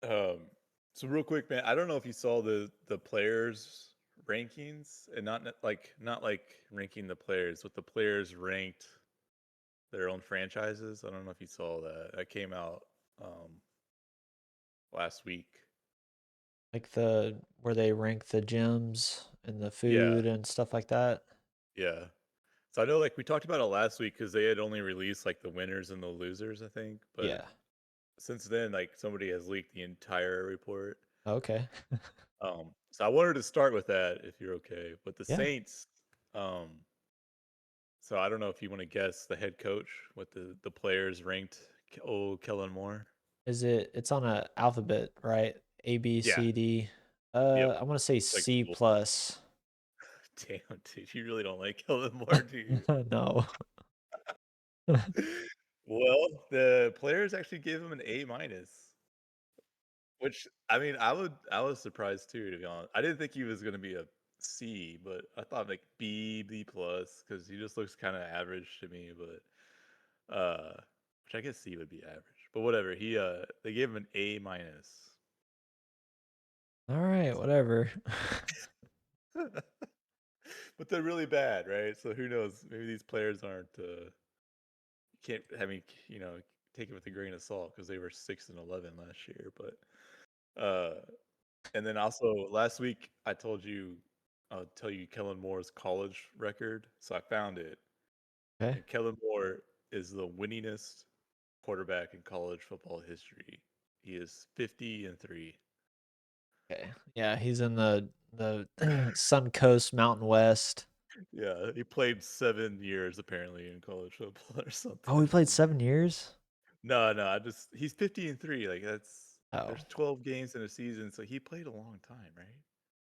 So real quick, man, I don't know if you saw the players rankings and not like ranking the players, but the players ranked their own franchises. I don't know if you saw that. That came out last week. Like where they rank the gyms and the Yeah, food and stuff like that. yeah. So I know like we talked about it last week because they had only released like the winners and the losers, I think. But Yeah. since then, like somebody has leaked the entire report. Okay. So I wanted to start with that if you're okay. But the Yeah. Saints, um, so I don't know if you want to guess the head coach, what the players ranked. Oh, Kellen Moore. It's on a alphabet, right? A B Yeah. C D. Yep. I want to say It's like C school stuff. plus. Damn, dude, you really don't like Kellen Moore, do you? No. Well, the players actually gave him an A minus, which I mean, I was surprised too, to be honest. I didn't think he was gonna be a C, but I thought like B plus because he just looks kind of average to me. But which I guess C would be average, but whatever. They gave him an A minus. All right, whatever. But they're really bad, right? So who knows? Maybe these players aren't. Can't. I mean, take it with a grain of salt because they were 6-11 last year. But and then also last week I told you I'll tell you Kellen Moore's college record. So I found it, Okay. and Kellen Moore is the winningest quarterback in college football history. He is 50-3. Okay. Yeah, he's in the Sun Coast Mountain West. Yeah, he played 7 years apparently in college football or Oh, he something. played 7 years? No, he's 50-3. Like Oh. there's 12 games in a season, so he played a long time, right?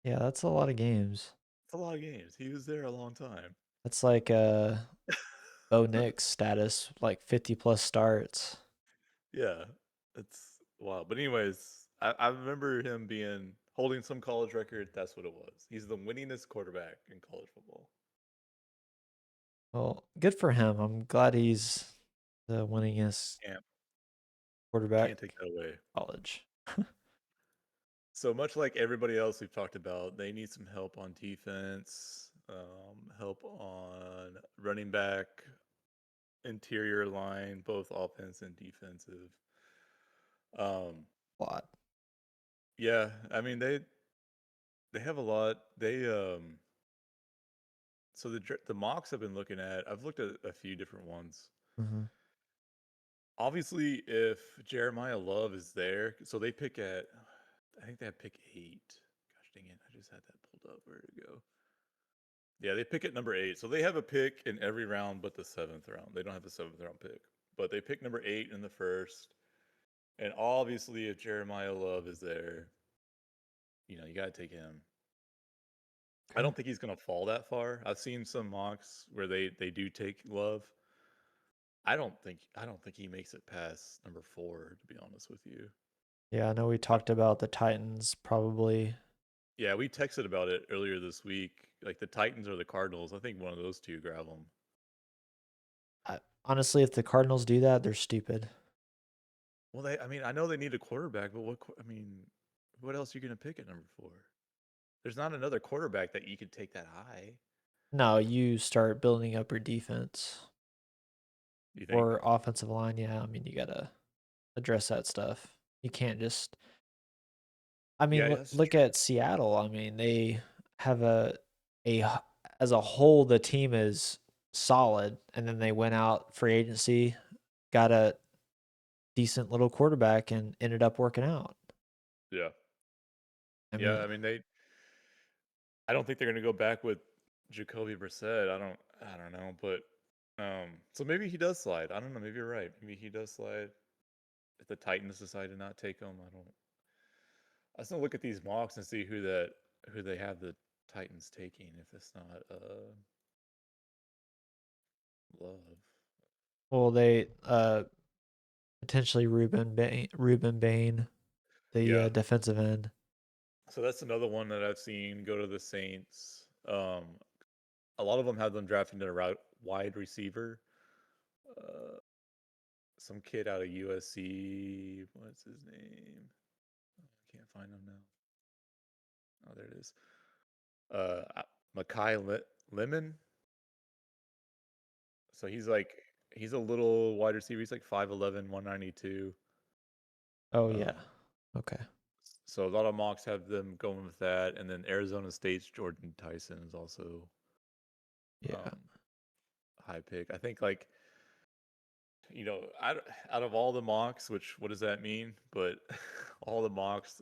Yeah, that's a lot of games. It's a lot of games. He was there a long time. That's like Bo Nix status, like 50 plus starts. Yeah, it's wild. But anyways, I remember him being holding some college record. That's what it was. He's the winningest quarterback in college football. Well, good for him. I'm glad he's the winningest Can't quarterback can't take that away. in college. So much like everybody else we've talked about, they need some help on defense, help on running back, interior line, both offense and defensive. Um, A lot. yeah, I mean they have a lot. So the mocks I've been looking at, I've looked at a few different ones. Hmm. Obviously, if Jeremiah Love is there, so they pick at, I think they have pick 8. Gosh dang it, I just had that pulled up. Where'd it go? Yeah, they pick at number 8. So they have a pick in every round but the 7th round. They don't have a 7th round pick, but they pick number 8 in the first. And obviously, if Jeremiah Love is there, you got to take him. I Okay. don't think he's going to fall that far. I've seen some mocks where they do take Love. I don't think he makes it past number 4, to be honest with you. Yeah, I know we Uh, talked about the Titans probably. Yeah, we texted about it earlier this week. Like the Titans or the Cardinals. I think one of those two grab them. Honestly, if the Cardinals do that, they're stupid. Well, I mean, I know they need a quarterback, but what else are you going to pick at number 4? There's not another quarterback that you could take that high. No, you start building up your defense You think? or offensive line. Yeah, I mean, you gotta address that stuff. You can't just. I mean, Yeah, that's look true. at Seattle. I mean, they have as a whole, the team is solid, and then they went out free agency, got a decent little quarterback, and ended up working out. Yeah. I Yeah, mean, I mean I don't think they're going to go back with Jacoby Brissett. I don't know, but so maybe he does slide. I don't know, maybe you're right. Maybe he does slide if the Titans decide to not take him. I just want to look at these mocks and see who they have the Titans taking if it's not Love. well, they potentially Ruben Bain, the Yeah. defensive end. So that's another one that I've seen go to the Saints. A lot of them have them drafting a wide receiver. Uh, some kid out of USC. What's his name? I can't find him now. Oh, there it is. Makai Lemon. So he's a little wide receiver. He's like 5'11", 192. Oh yeah, Um, okay, so a lot of mocks have them going with that, and then Arizona State's Jordan Tyson is also yeah. um, high pick. I think out of all the mocks, which what does that mean? But all the mocks,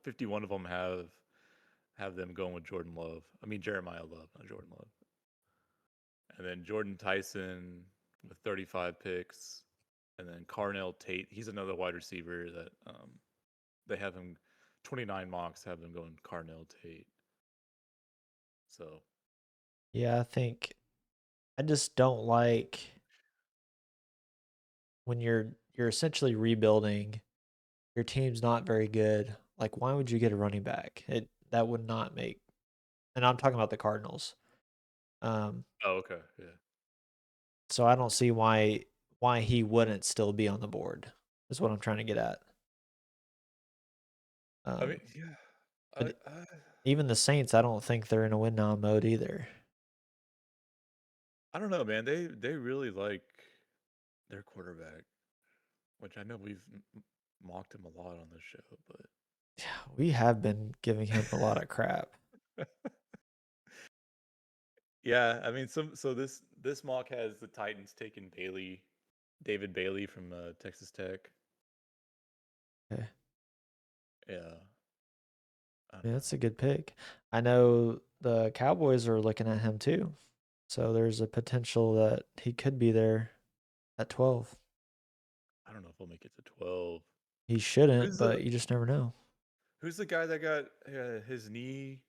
51 of them have them going with Jordan Love. I mean Jeremiah Love, not Jordan Love. And then Jordan Tyson with 35 picks, and then Carnell Tate. He's another wide receiver that they have him. 29 mocks have them going Carnell Tate. So Yeah, I just don't like when you're essentially rebuilding, your team's not very good. Like, why would you get a running back? That would not make. And I'm talking about the Cardinals. Um, oh, okay, yeah. so I don't see why he wouldn't still be on the board. Is what I'm trying to get at. I mean, Um, yeah. but I even the Saints, I don't think they're in a win now mode either. I don't know, man. They really like their quarterback, which I know we've mocked him a lot on this show, Yeah, we have been giving him a lot of crap. but yeah, I mean, so this mock has the Titans taking Bailey David Bailey from Texas Tech. Okay. Yeah. I don't Yeah, know. that's a good pick. I know the Cowboys are looking at him too. So there's a potential that he could be there at 12. I don't know if we'll make it to 12. He shouldn't, Who's the but you just never know. Who's the guy that got his knee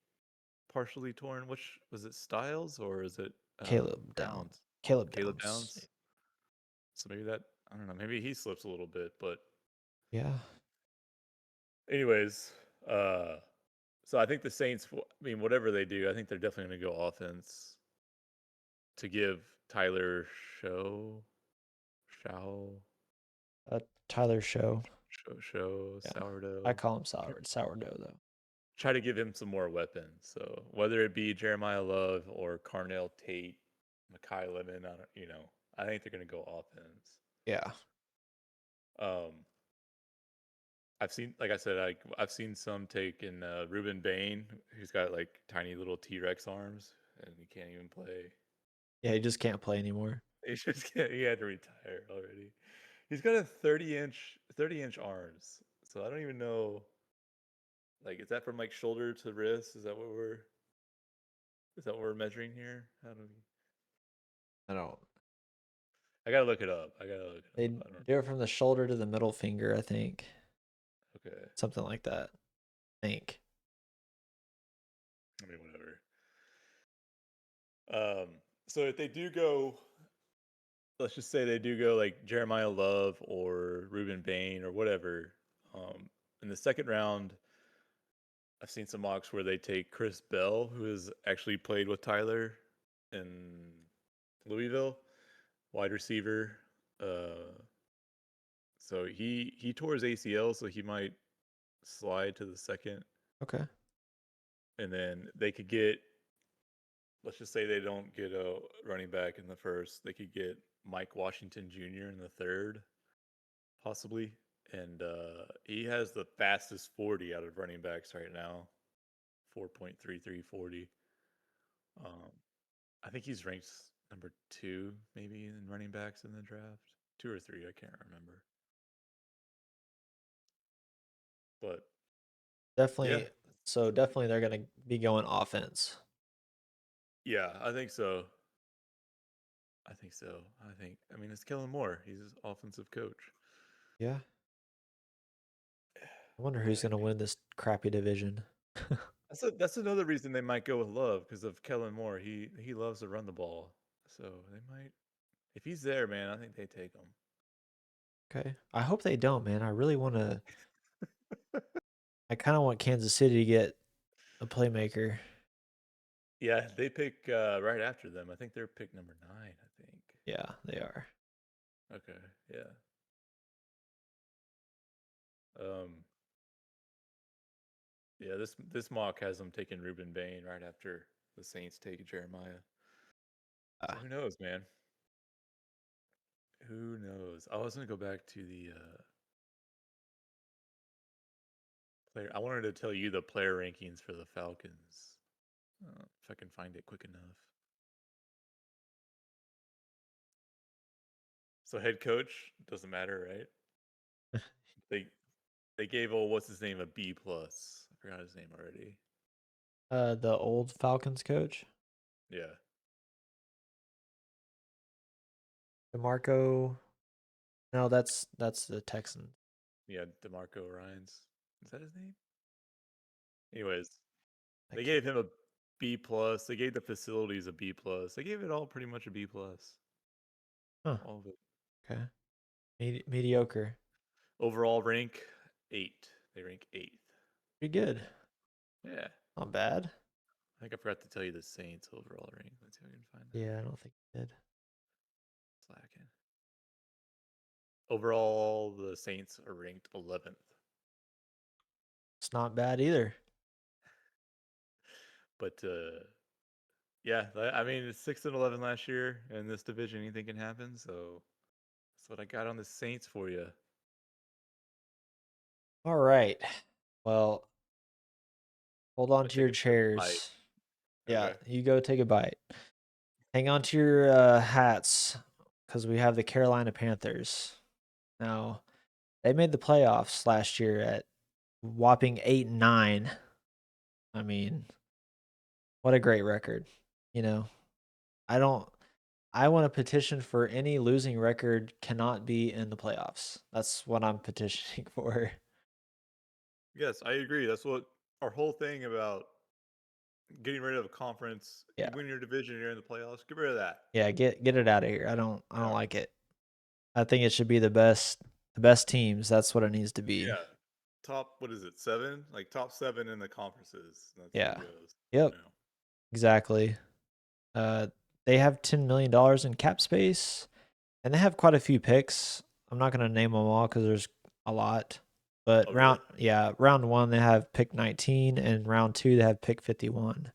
partially torn? Which was it, Styles or is it Caleb Down. Downs? Caleb Caleb Downs. Downs. So maybe that, I don't know. Maybe he slips a little bit, but Yeah. anyways, so I think the Saints. I mean, whatever they do, I think they're definitely going to go offense to give Tyler Show Tyler Show. Yeah. I sourdough. call him sourdough though. Try to give him some more weapons. So whether it be Jeremiah Love or Carnell Tate, Makai Lemon, I think they're going to go offense. Yeah. Um, I've seen, like I said, I've seen some take in Ruben Bain, who's got like tiny little T-Rex arms, and he can't even play. Yeah, he just can't play anymore. He just can't. He had to retire already. He's got a 30-inch arms. So I don't even know. Like, is that from like shoulder to wrist? Is that what we're measuring here? How do we? I don't. I gotta look it up. They I don't. do it from the shoulder to the middle finger, I think. Okay. Something like that. I think. I mean, whatever. So if they do go, let's just say they do go like Jeremiah Love or Ruben Bain or whatever. In the second round, I've seen some mocks where they take Chris Bell, who has actually played with Tyler in Louisville, wide receiver. So he tore his ACL, so he might slide to the second, Okay. and then they could get. Let's just say they don't get a running back in the first. They could get Mike Washington Jr. in the third, possibly. And he has the fastest 40 out of running backs right now, 4.3340. I think he's ranked number 2, maybe, in running backs in the draft. 2 or 3, I can't remember. But Definitely. yeah, So definitely they're gonna be going offense. yeah, I think so. I mean, it's Kellen Moore. He's his offensive coach. Yeah. I wonder who's gonna win this crappy division. That's another reason they might go with Love, because of Kellen Moore. He loves to run the ball, so they might. If he's there, man, I think they take him. Okay. I hope they don't, man. I really want to. I kind of want Kansas City to get a playmaker. Yeah, they pick right after them. I think they're pick number 9. I think. Yeah, they are. Okay. Yeah. Um. Yeah. This mock has them taking Ruben Bain right after the Saints take Jeremiah. So who knows, man? Who knows? I was gonna go back to the player. I wanted to tell you the player rankings for the Falcons. If I can find it quick enough. So head coach doesn't matter, right? they they gave what's his name a B plus. I forgot his name already. The old Falcons coach, Yeah, DeMarco. No, that's the Texans. yeah, DeMarco Ryans. Is that his name? Anyways, I they can't. gave him a B plus. They gave the facilities a B plus. They gave it all pretty much a B plus. Huh. All of it. Okay. Mediocre. Overall rank 8. They rank 8th. Pretty good. Yeah. Not bad. I think I forgot to tell you the Saints overall rank. Let's see if I can find that. Yeah, I don't think he did. Slacking. Overall, the Saints are ranked 11th. It's not bad either. But yeah, I mean, it's 6-11 last year in this division. Anything can happen. So that's what I got on the Saints for you. All right. Well, hold on I to your take a bite. chairs. Yeah, Okay. you go take a bite. Hang on to your hats because we have the Carolina Panthers. Now, they made the playoffs last year at whopping 8-9. I mean, what a great record. You know, I don't. I want to petition for any losing record cannot be in the playoffs. That's what I'm petitioning for. Yes, I agree. That's what our whole thing about getting rid of a conference. Yeah. You win your division, you're in the playoffs. Get rid of that. Yeah, get it out of here. I don't Yeah. like it. I think it should be the best teams. That's what it needs to be. Yeah. Top, what is it, 7? Like top 7 in the conferences. That's Yeah. who goes. Yep. Exactly. They have $10 million in cap space, and they have quite a few picks. I'm not gonna name them all because there's a lot. But Oh, really? round 1 they have pick 19, and round 2 they have pick 51.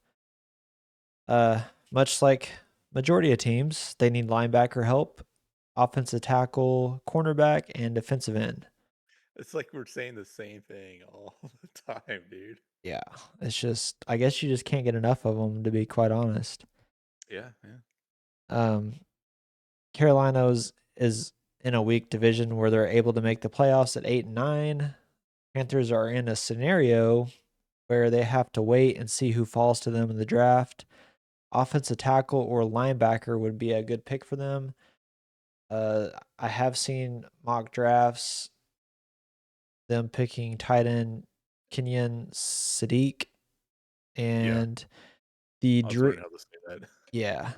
Much like majority of teams, they need linebacker help, offensive tackle, cornerback, and defensive end. It's like we're saying the same thing all the time, dude. Yeah, it's just I guess you just can't get enough of them, to be quite honest. Yeah, yeah. Carolina's is in a weak division where they're able to make the playoffs at 8-9. Panthers are in a scenario where they have to wait and see who falls to them in the draft. Offensive tackle or linebacker would be a good pick for them. I have seen mock drafts, them picking tight end Kenyon Sadiq, and the I was wondering how to say that. yeah.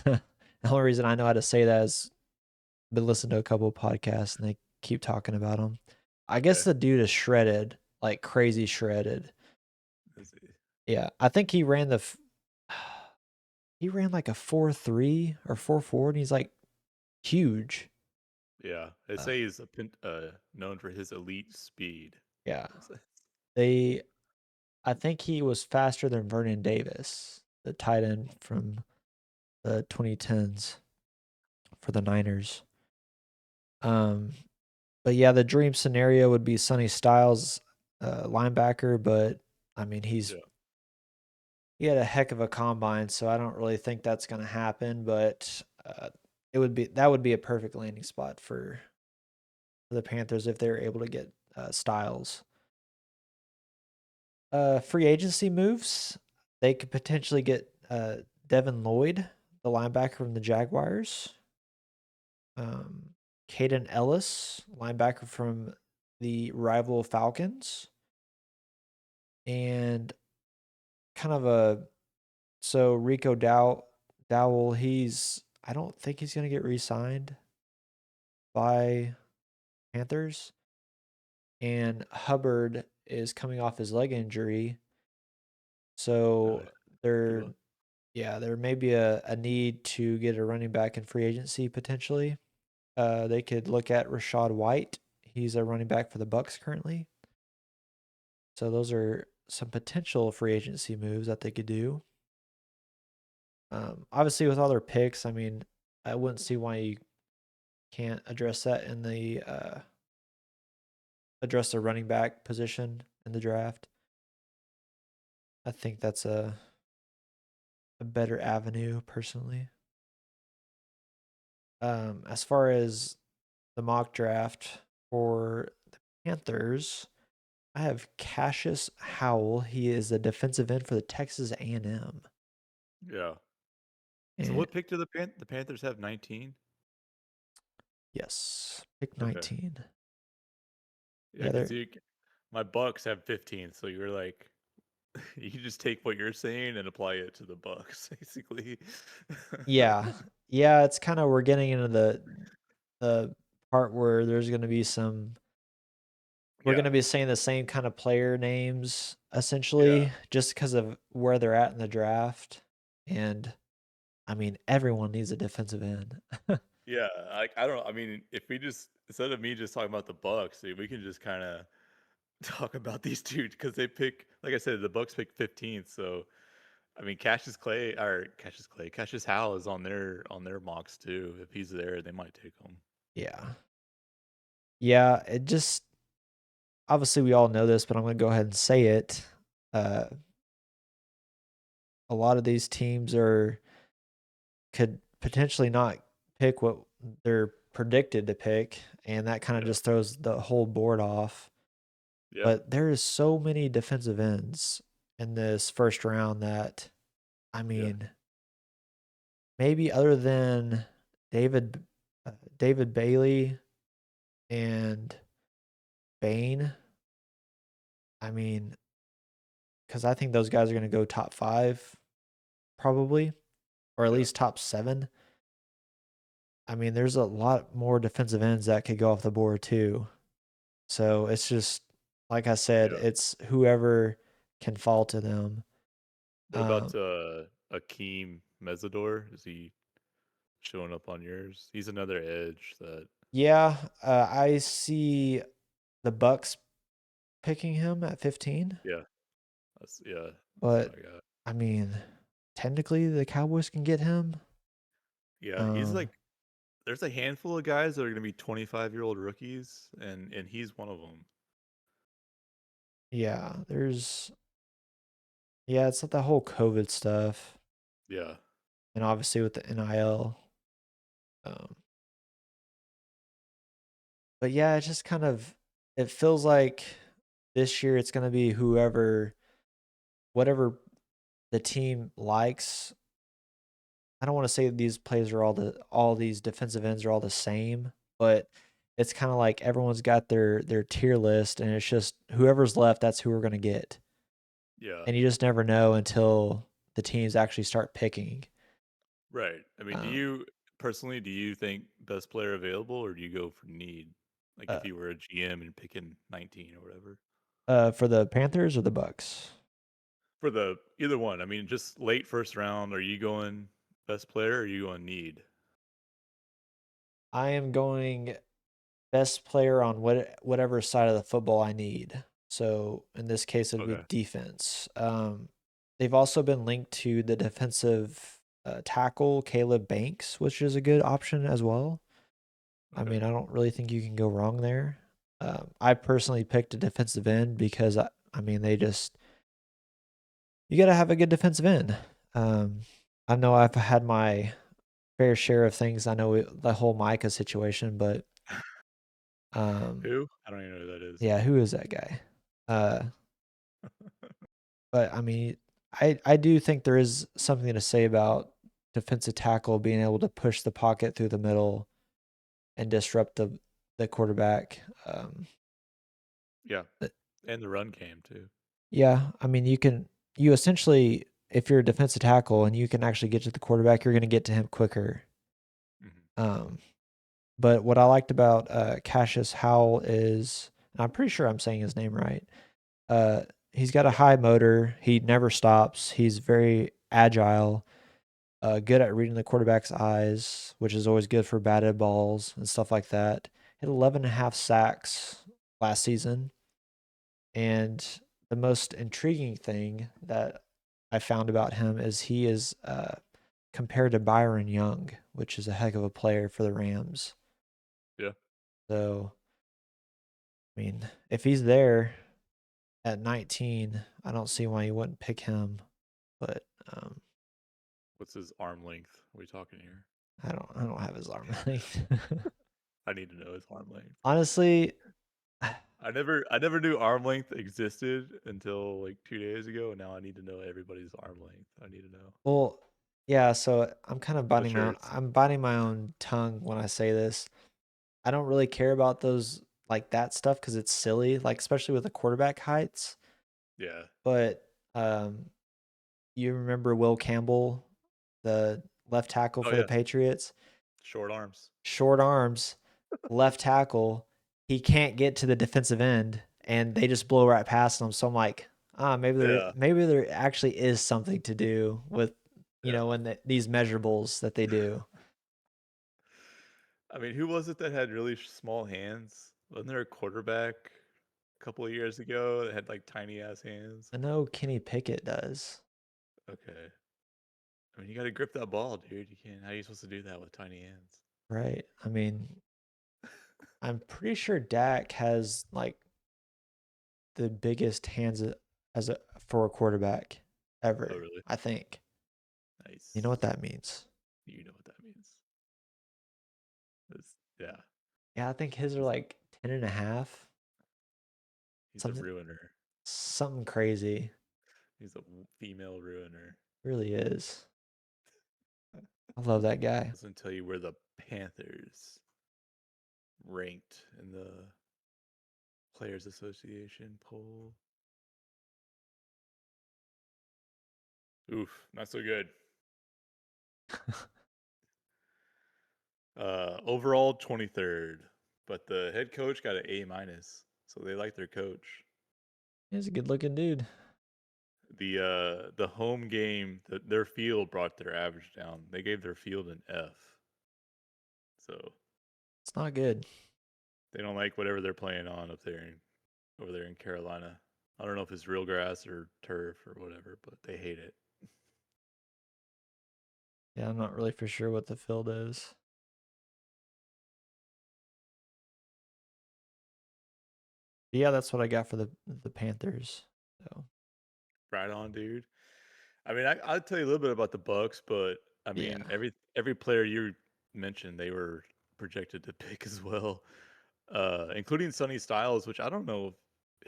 The only reason I know how to say that is been listening to a couple of podcasts and they keep talking about him. I guess Okay. the dude is shredded, like crazy shredded. Is he? Yeah, I think he ran he ran like a 4.3 or 4.4, and he's like huge. Yeah, they say he's known for his elite speed. Yeah, I think he was faster than Vernon Davis, the tight end from the 2010s for the Niners. But yeah, the dream scenario would be Sonny Styles, linebacker, but I mean he had a heck of a combine, so I don't really think that's going to happen. But that would be a perfect landing spot for the Panthers if they were able to get Styles. Free agency moves, they could potentially get Devin Lloyd, the linebacker from the Jaguars. Caden Ellis, linebacker from the rival Falcons. And kind of Rico Dowell, I don't think he's going to get re-signed by Panthers. And Hubbard is coming off his leg injury. So there may be a need to get a running back in free agency potentially. They could look at Rashad White. He's a running back for the Bucks currently. So those are some potential free agency moves that they could do. Obviously, with all their picks, I mean, I wouldn't see why you can't address that in the address the running back position in the draft. I think that's a better avenue personally. As far as the mock draft for the Panthers, I have Cassius Howell. He is a defensive end for the Texas A&M. Yeah. So And what pick do the Panthers have? 19? yes, pick Okay. 19. Yeah, because my Bucks have 15, so you're like, you just take what you're saying and apply it to the Bucks, basically. Yeah. Yeah, it's kind of we're getting into the part where there's going to be some we're going to be saying the same kind of player names essentially just because of where they're at in the draft. And I mean, everyone needs a defensive end. Yeah, like I don't. I mean, if we just instead of me just talking about the Bucks, we can just kind of talk about these two because they pick. Like I said, the Bucks pick 15th. So I mean, Cassius Howell is on their mocks too. If he's there, they might take him. Yeah. Yeah, it just obviously we all know this, but I'm going to go ahead and say it. A lot of these teams could potentially not pick what they're predicted to pick, and that kind of Yeah. just throws the whole board off. Yeah. But there is so many defensive ends in this first round that, I Yeah. mean, maybe other than David David Bailey and Bain, I mean, because I think those guys are going to go top 5 probably, or at Yeah. least top 7. I mean, there's a lot more defensive ends that could go off the board too. So it's just like I said, Yeah. it's whoever can fall to them. What about Um, Akeem Mesidor? Is he showing up on yours? He's another edge that. yeah, I see the Bucks picking him at 15, Yeah. That's what but I got. I mean, technically the Cowboys can get him. Yeah, he's Um, like there's a handful of guys that are going to be 25-year-old rookies, and he's one of them. yeah, it's not the whole COVID stuff, Yeah. and obviously with the NIL. Um, but yeah, it just kind of it feels like this year it's gonna be whatever the team likes. I don't want to say these plays are all these defensive ends are all the same, but it's kind of like everyone's got their tier list, and it's just whoever's left, that's who we're gonna get. Yeah. And you just never know until the teams actually start picking. Right. I mean, Um, do you think best player available, or do you go for need? Like uh, if you were a GM and picking 19 or whatever. for the Panthers or the Bucks? For the either one. I mean, just late first round, are you going best player or are you going need? I am going best player on whatever side of the football I need. So in this case, it would Okay. be defense. They've also been linked to the defensive tackle Caleb Banks, which is a good option as well. I Okay. mean, I don't really think you can go wrong there. I personally picked a defensive end because I mean you got to have a good defensive end. Um, I know I've had my fair share of things. I know the whole Micah situation, but um, Who? I don't even know who that is. yeah, who is that guy? Uh, but I mean, I do think there is something to say about defensive tackle being able to push the pocket through the middle and disrupt the quarterback. Yeah. But And the run game too. yeah, I mean, you essentially, if you're a defensive tackle and you can actually get to the quarterback, you're going to get to him quicker. Hmm. Um, but what I liked about Cassius Howell is, and I'm pretty sure I'm saying his name right. He's got a Yeah. high motor. He never stops. He's very agile. Good at reading the quarterback's eyes, which is always good for batted balls and stuff like that. Hit 11 and a half sacks last season. And the most intriguing thing that I found about him is he is compared to Byron Young, which is a heck of a player for the Rams. Yeah. So, I mean, if he's there at 19, I don't see why you wouldn't pick him. But What's his arm length? Are we talking here? I don't have his arm length. I need to know his arm length. Honestly, I never knew arm length existed until like 2 days ago, and now I need to know everybody's arm length. I need to know. well, yeah, so I'm kind of What's yours? biting my own tongue when I say this. I don't really care about those like that stuff because it's silly, like especially with the quarterback heights. Yeah. But um, you remember Will Campbell, the left tackle Oh for the yeah. Patriots? Short arms. Short arms, left tackle. He can't get to the defensive end, and they just blow right past him. So I'm like, Yeah. maybe there actually is something to do with Yeah. when these measurables that they do. I mean, who was it that had really small hands? Wasn't there a quarterback a couple of years ago that had like tiny ass hands? I know Kenny Pickett does, Okay. I mean, you got to grip that ball, dude. You can't. How are you supposed to do that with tiny hands? right? I mean, I'm pretty sure Dak has like the biggest hands as a for a quarterback Oh, ever. really? I think. You know Nice. what that means? You know what that means. Yeah, Yeah, I think his are he's, like 10.5. he's a Something ruiner. something crazy. He's a female ruiner. Really is. I love that guy. Doesn't tell you where the Panthers ranked in the Players Association poll. Oof, not so good. Overall 23rd, but the head coach got an A minus, so they like their coach. He's a good looking dude. The home game, their field brought their average down. They gave their field an F, so It's not good. they don't like whatever they're playing on over there in Carolina. I don't know if it's real grass or turf or whatever, but they hate it. Yeah, I'm not really for sure what the field is. But yeah, that's what I got for the Panthers. So Right on, dude. I mean, I'll tell you a little bit about the Bucks, but I yeah. mean, every player you mentioned, they were projected to pick as well, including Sonny Styles, which I don't know if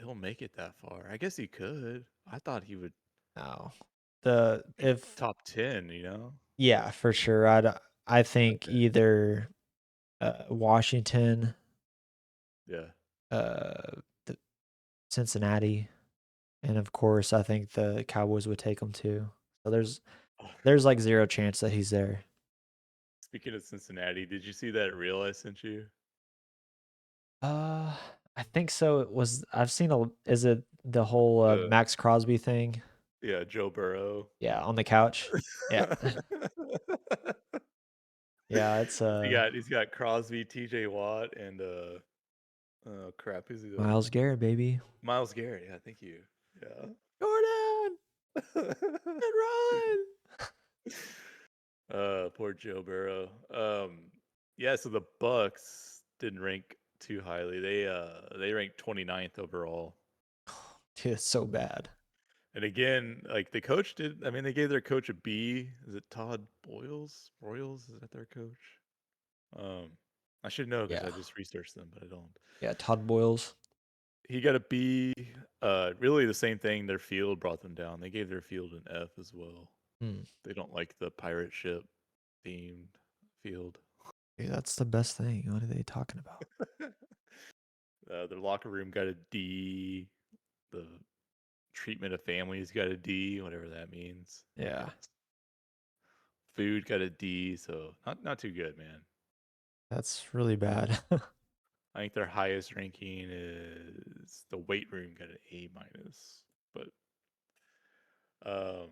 he'll make it that far. I guess he could. I thought he would No. The be if top 10. You know? Yeah, for sure. I think Okay. either Washington, Yeah. the Cincinnati, and of course I think the Cowboys would take him too. So Oh, there's like zero chance that he's there. speaking of Cincinnati, did you see that reel I sent you? Uh, I think so. I've seen is it the whole The Max Crosby thing? Yeah, Joe Burrow. Yeah, on the couch. Yeah. Yeah, it's He's got Crosby, T.J. Watt, and oh crap, who's the other Miles one? Garrett, baby. Miles Garrett. Yeah, thank you. Jordan, Yeah. and run. Poor Joe Burrow. Yeah, so the Bucks didn't rank too highly. They ranked 29th overall. Dude, it's so bad. And again, like the coach did, I mean, they gave their coach a B. Is it Todd Boyles? Royals? Is that their coach? Um, I should know because Yeah. I just researched them, but I don't. Yeah, Todd Boyles. He got a B. Really the same thing. Their field brought them down. They gave their field an F as well. Hmm. They don't like the pirate ship themed field. Dude, that's the best thing. What are they talking about? Their locker room got a D. The treatment of families got a D, whatever that means. I Yeah, guess. Food got a D, so not too good, man. that's really bad. I think their highest ranking is the weight room got an A minus. But I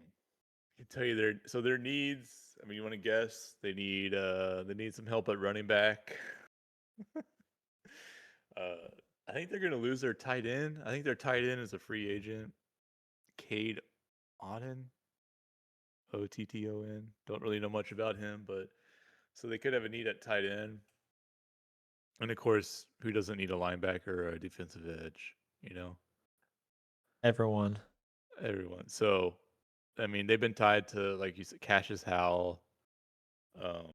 can tell you their needs. I mean, you want to guess? They need some help at running back. I think they're gonna lose their tight end. I think their tight end is a free agent. Cade Otton, Otton. Don't really know much about him, but so they could have a need at tight end. And of course, who doesn't need a linebacker or a defensive edge? You know, Everyone. everyone. So, I mean, they've been tied to, like you said, Cassius Howell, um,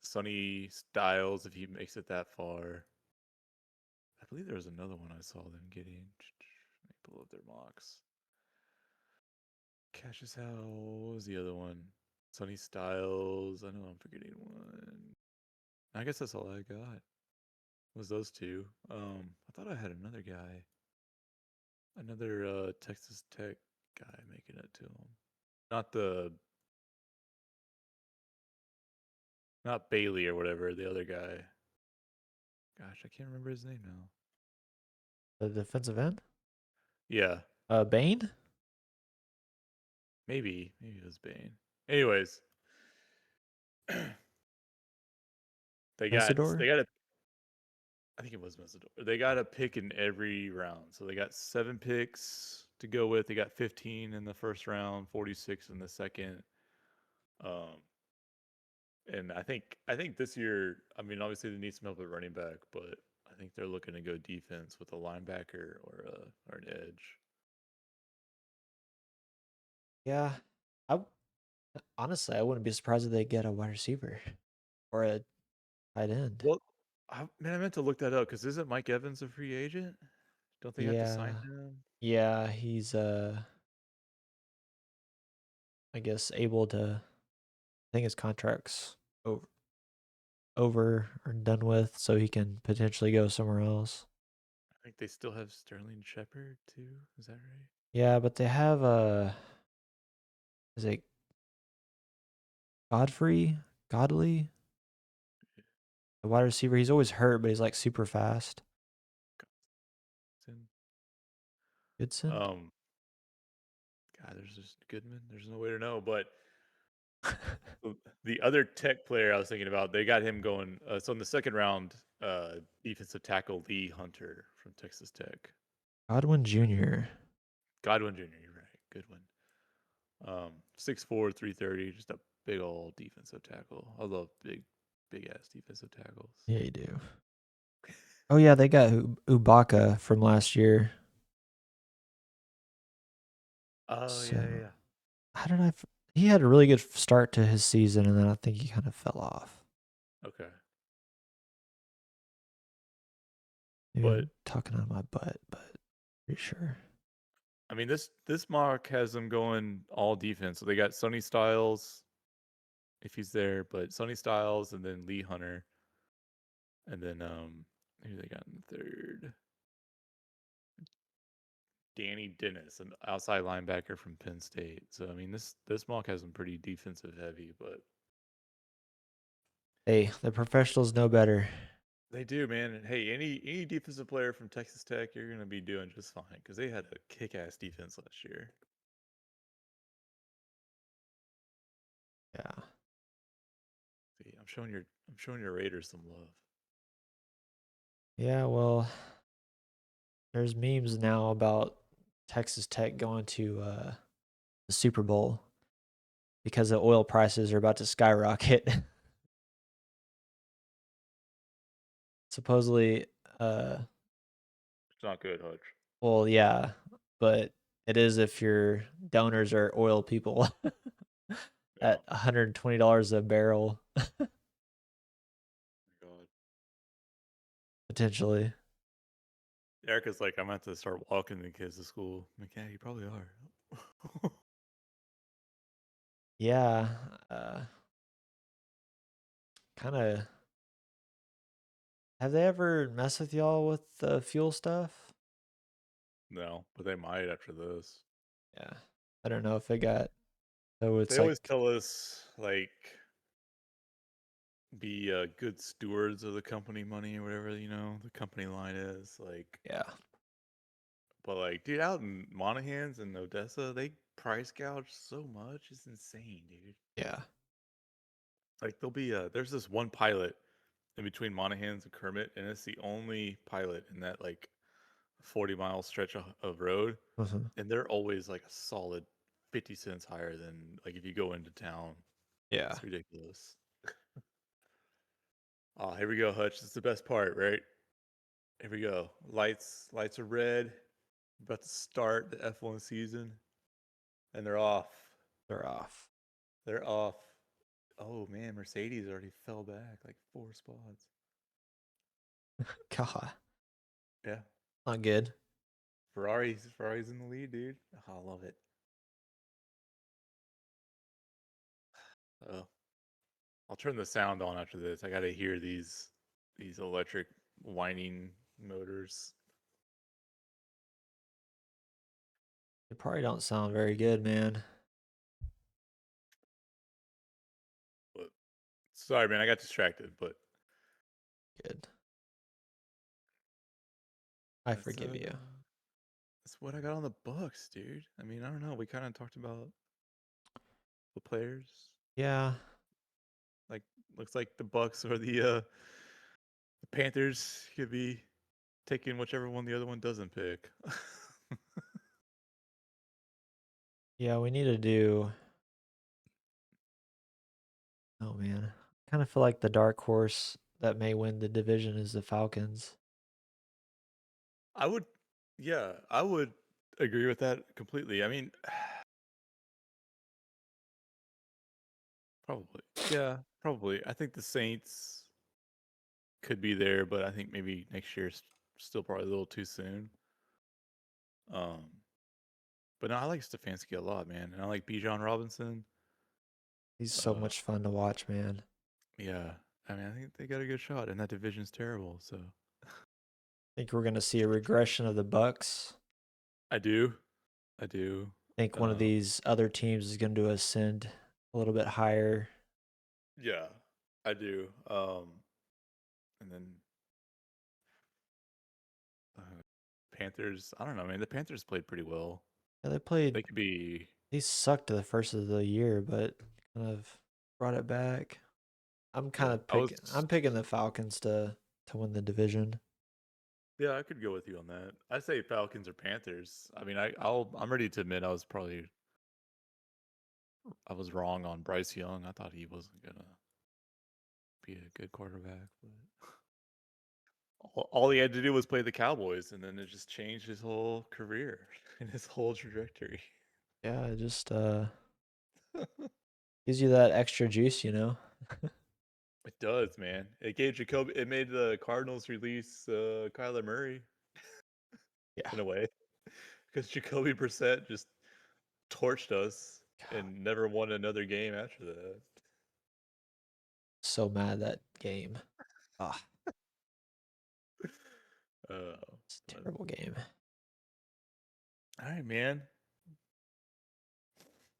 Sonny Styles, if he makes it that far. I believe there was another one I saw them getting. Let me pull up their mocks. Cassius Howell, what was the other one? Sonny Styles. I know I'm forgetting one. I guess that's all I got. Was those two. I thought I had another guy. Another Texas Tech guy making it to him. Not the not Bailey or whatever, the other guy. Gosh, I can't remember his name now. The defensive end? Yeah, Bane? maybe it was Bane. Anyways, Isidore? they got a I think it was Messidor. They got a pick in every round. So they got 7 picks to go with. They got 15 in the first round, 46 in the second. Um, and I think this year, I mean, obviously they need some help at running back, but I think they're looking to go defense with a linebacker or an edge. Yeah. I Honestly, I wouldn't be surprised if they get a wide receiver. or a tight end. Well, man, I meant to look that up because isn't Mike Evans a free agent? Don't they have to sign Yeah. him? Yeah, he's I guess able to. I think his contract's over or done with, so he can potentially go somewhere else. I think they still have Sterling Shepard too. Is that right? Yeah, but they have is it Godley, the wide receiver? He's always hurt, but he's like super fast. Goodson. Goodson. God, there's just Goodman. There's no way to know. But the other Tech player I was thinking about, they got him going. So in the second round, defensive tackle Lee Hunter from Texas Tech. Godwin Jr. Godwin Jr. You're right. Good one. 6'4", 330, just a big old defensive tackle. I love big ass defensive tackles. Yeah, you do. Oh yeah, they got Ubaka from last year. Oh So yeah. how did he had a really good start to his season, and then I think he kind of fell off. Okay. Maybe But I'm talking out of my butt, but pretty sure. I mean, this mock has them going all defense. So they got Sonny Styles, if he's there, but Sonny Styles and then Lee Hunter, and then who they got in third? Danny Dennis, an outside linebacker from Penn State. So I mean, this mock has them pretty defensive heavy, but Hey, the professionals know better. they do, man. And hey, any defensive player from Texas Tech, you're gonna be doing just fine because they had a kick-ass defense last year. Yeah. See, I'm showing your Raiders some love. Yeah, well, there's memes now about Texas Tech going to the Super Bowl because the oil prices are about to skyrocket. Supposedly, It's not good, Hutch. well, yeah, but it is if your donors are oil people Yeah. at $120 a barrel, God. potentially. Erica's like, I'm about to start walking the kids to school. I'm like, yeah, you probably are. Yeah, kind of. Have they ever messed with y'all with the fuel stuff? No, but they might after this. Yeah, I don't know if it got. So it's They like, always tell us like be good stewards of the company money or whatever the company line is. Like, yeah, but like, dude, out in Monahans and Odessa, they price gouge so much. It's insane, dude. yeah. Like, there's this one pilot in between Monahans and Kermit, and it's the only pilot in that like 40-mile stretch of road, Mhm. and they're always like a solid 50 cents higher than like if you go into town. Yeah. It's ridiculous. Oh, here we go, Hutch. This is the best part, right? Here we go. Lights are red. About to start the F1 season, and they're off. They're off. They're off. Oh man, Mercedes already fell back like 4 spots. God, Yeah, not good. Ferrari's in the lead, dude. Oh, I love it. Oh, I'll turn the sound on after this. I gotta hear these electric whining motors. They probably don't sound very good, man. But sorry, man, I got distracted. But Good. I that's forgive you. that's what I got on the books, dude. I mean, I don't know. We kind of talked about the players. Yeah. Like, looks like the Bucks or the Panthers could be taking whichever one the other one doesn't pick. Yeah, we need to do. Oh, man. Kind of feel like the dark horse that may win the division is the Falcons. I would, yeah, I would agree with that completely. I mean, probably, yeah. Probably. I think the Saints could be there, but I think maybe next year's still probably a little too soon. Um, but no, I like Stefanski a lot, man, and I like Bijan Robinson. He's so much fun to watch, man. Yeah, I mean, I think they got a good shot, and that division's terrible. So Think we're gonna see a regression of the Bucks. I do. Think one of these other teams is going to ascend a little bit higher. Yeah, I do. And then Panthers. I don't know, man. The Panthers played pretty well. Yeah, They could be. They sucked the first of the year, but kind of brought it back. I'm picking the Falcons to win the division. Yeah, I could go with you on that. I say Falcons or Panthers. I mean, I'm ready to admit I was wrong on Bryce Young. I thought he wasn't gonna be a good quarterback, but all he had to do was play the Cowboys, and then it just changed his whole career and his whole trajectory. Yeah, it just gives you that extra juice, you know. It does, man. It gave Jacoby. It made the Cardinals release Kyler Murray Yeah. in a way, because Jacoby Brissett just torched us and never won another game after that. So mad that game. Ah, it's a terrible game. All right, man.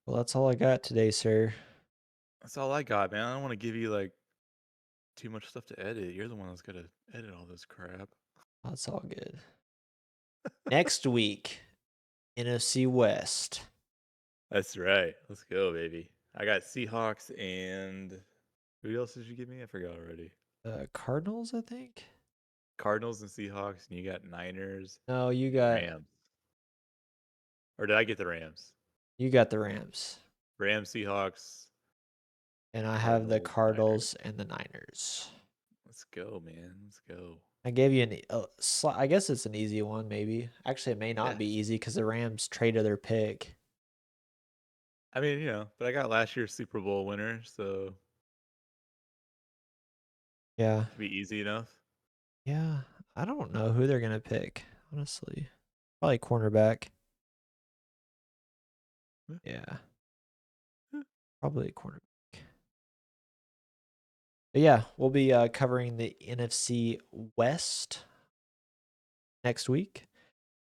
Well, that's all I got today, sir. That's all I got, man. I don't want to give you like too much stuff to edit. You're the one that's gonna edit all this crap. That's all good. Next week, NFC West. That's right. Let's go, baby. I got Seahawks and who else did you give me? I forgot already. Cardinals, I think. Cardinals and Seahawks, and you got Niners, No, you got Rams. Or did I get the Rams? the Rams. Rams, Seahawks, And I have the Cardinals Niners. and the Niners. Let's go, man. Let's go. I gave you I guess it's an easy one, maybe. Actually, it may not Yeah. be easy because the Rams traded their pick. I mean, but I got last year's Super Bowl winner, so Yeah. it should be easy enough. Yeah. I don't know who they're going to pick, honestly. Probably cornerback. Yeah. Probably a cornerback. But yeah, we'll be covering the NFC West next week.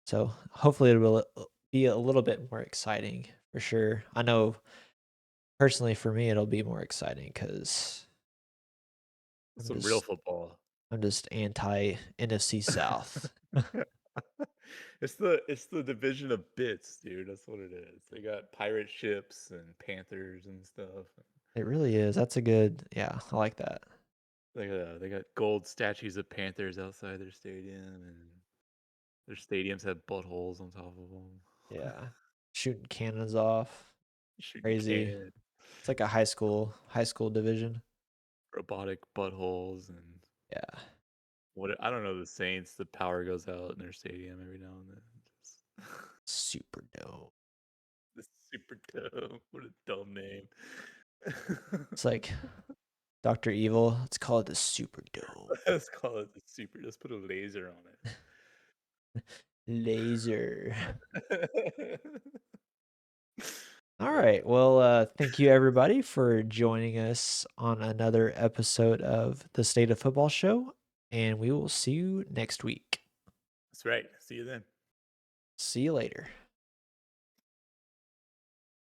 So hopefully it will be a little bit more exciting for sure. I know personally for me it'll be more exciting because Some real football. I'm just anti NFC South. It's the division of bits, dude. That's what it is. They got pirate ships and Panthers and stuff. It really is. That's a good, yeah, I like that. They got gold statues of Panthers outside their stadium, and their stadiums have buttholes on top of them. Yeah. Shooting cannons off. Shooting Crazy. cannon, It's like a high school division. robotic buttholes, and Yeah. what I don't know. The Saints, the power goes out in their stadium every now and then. Super dope. The Superdome. What a dumb name. It's like Dr. Evil. Let's call it the Superdome. Let's call it the super. Let's put a laser on it. Laser. All right. Well, thank you everybody for joining us on another episode of the State of Football Show, and we will see you next week. That's right. See you then. See you later.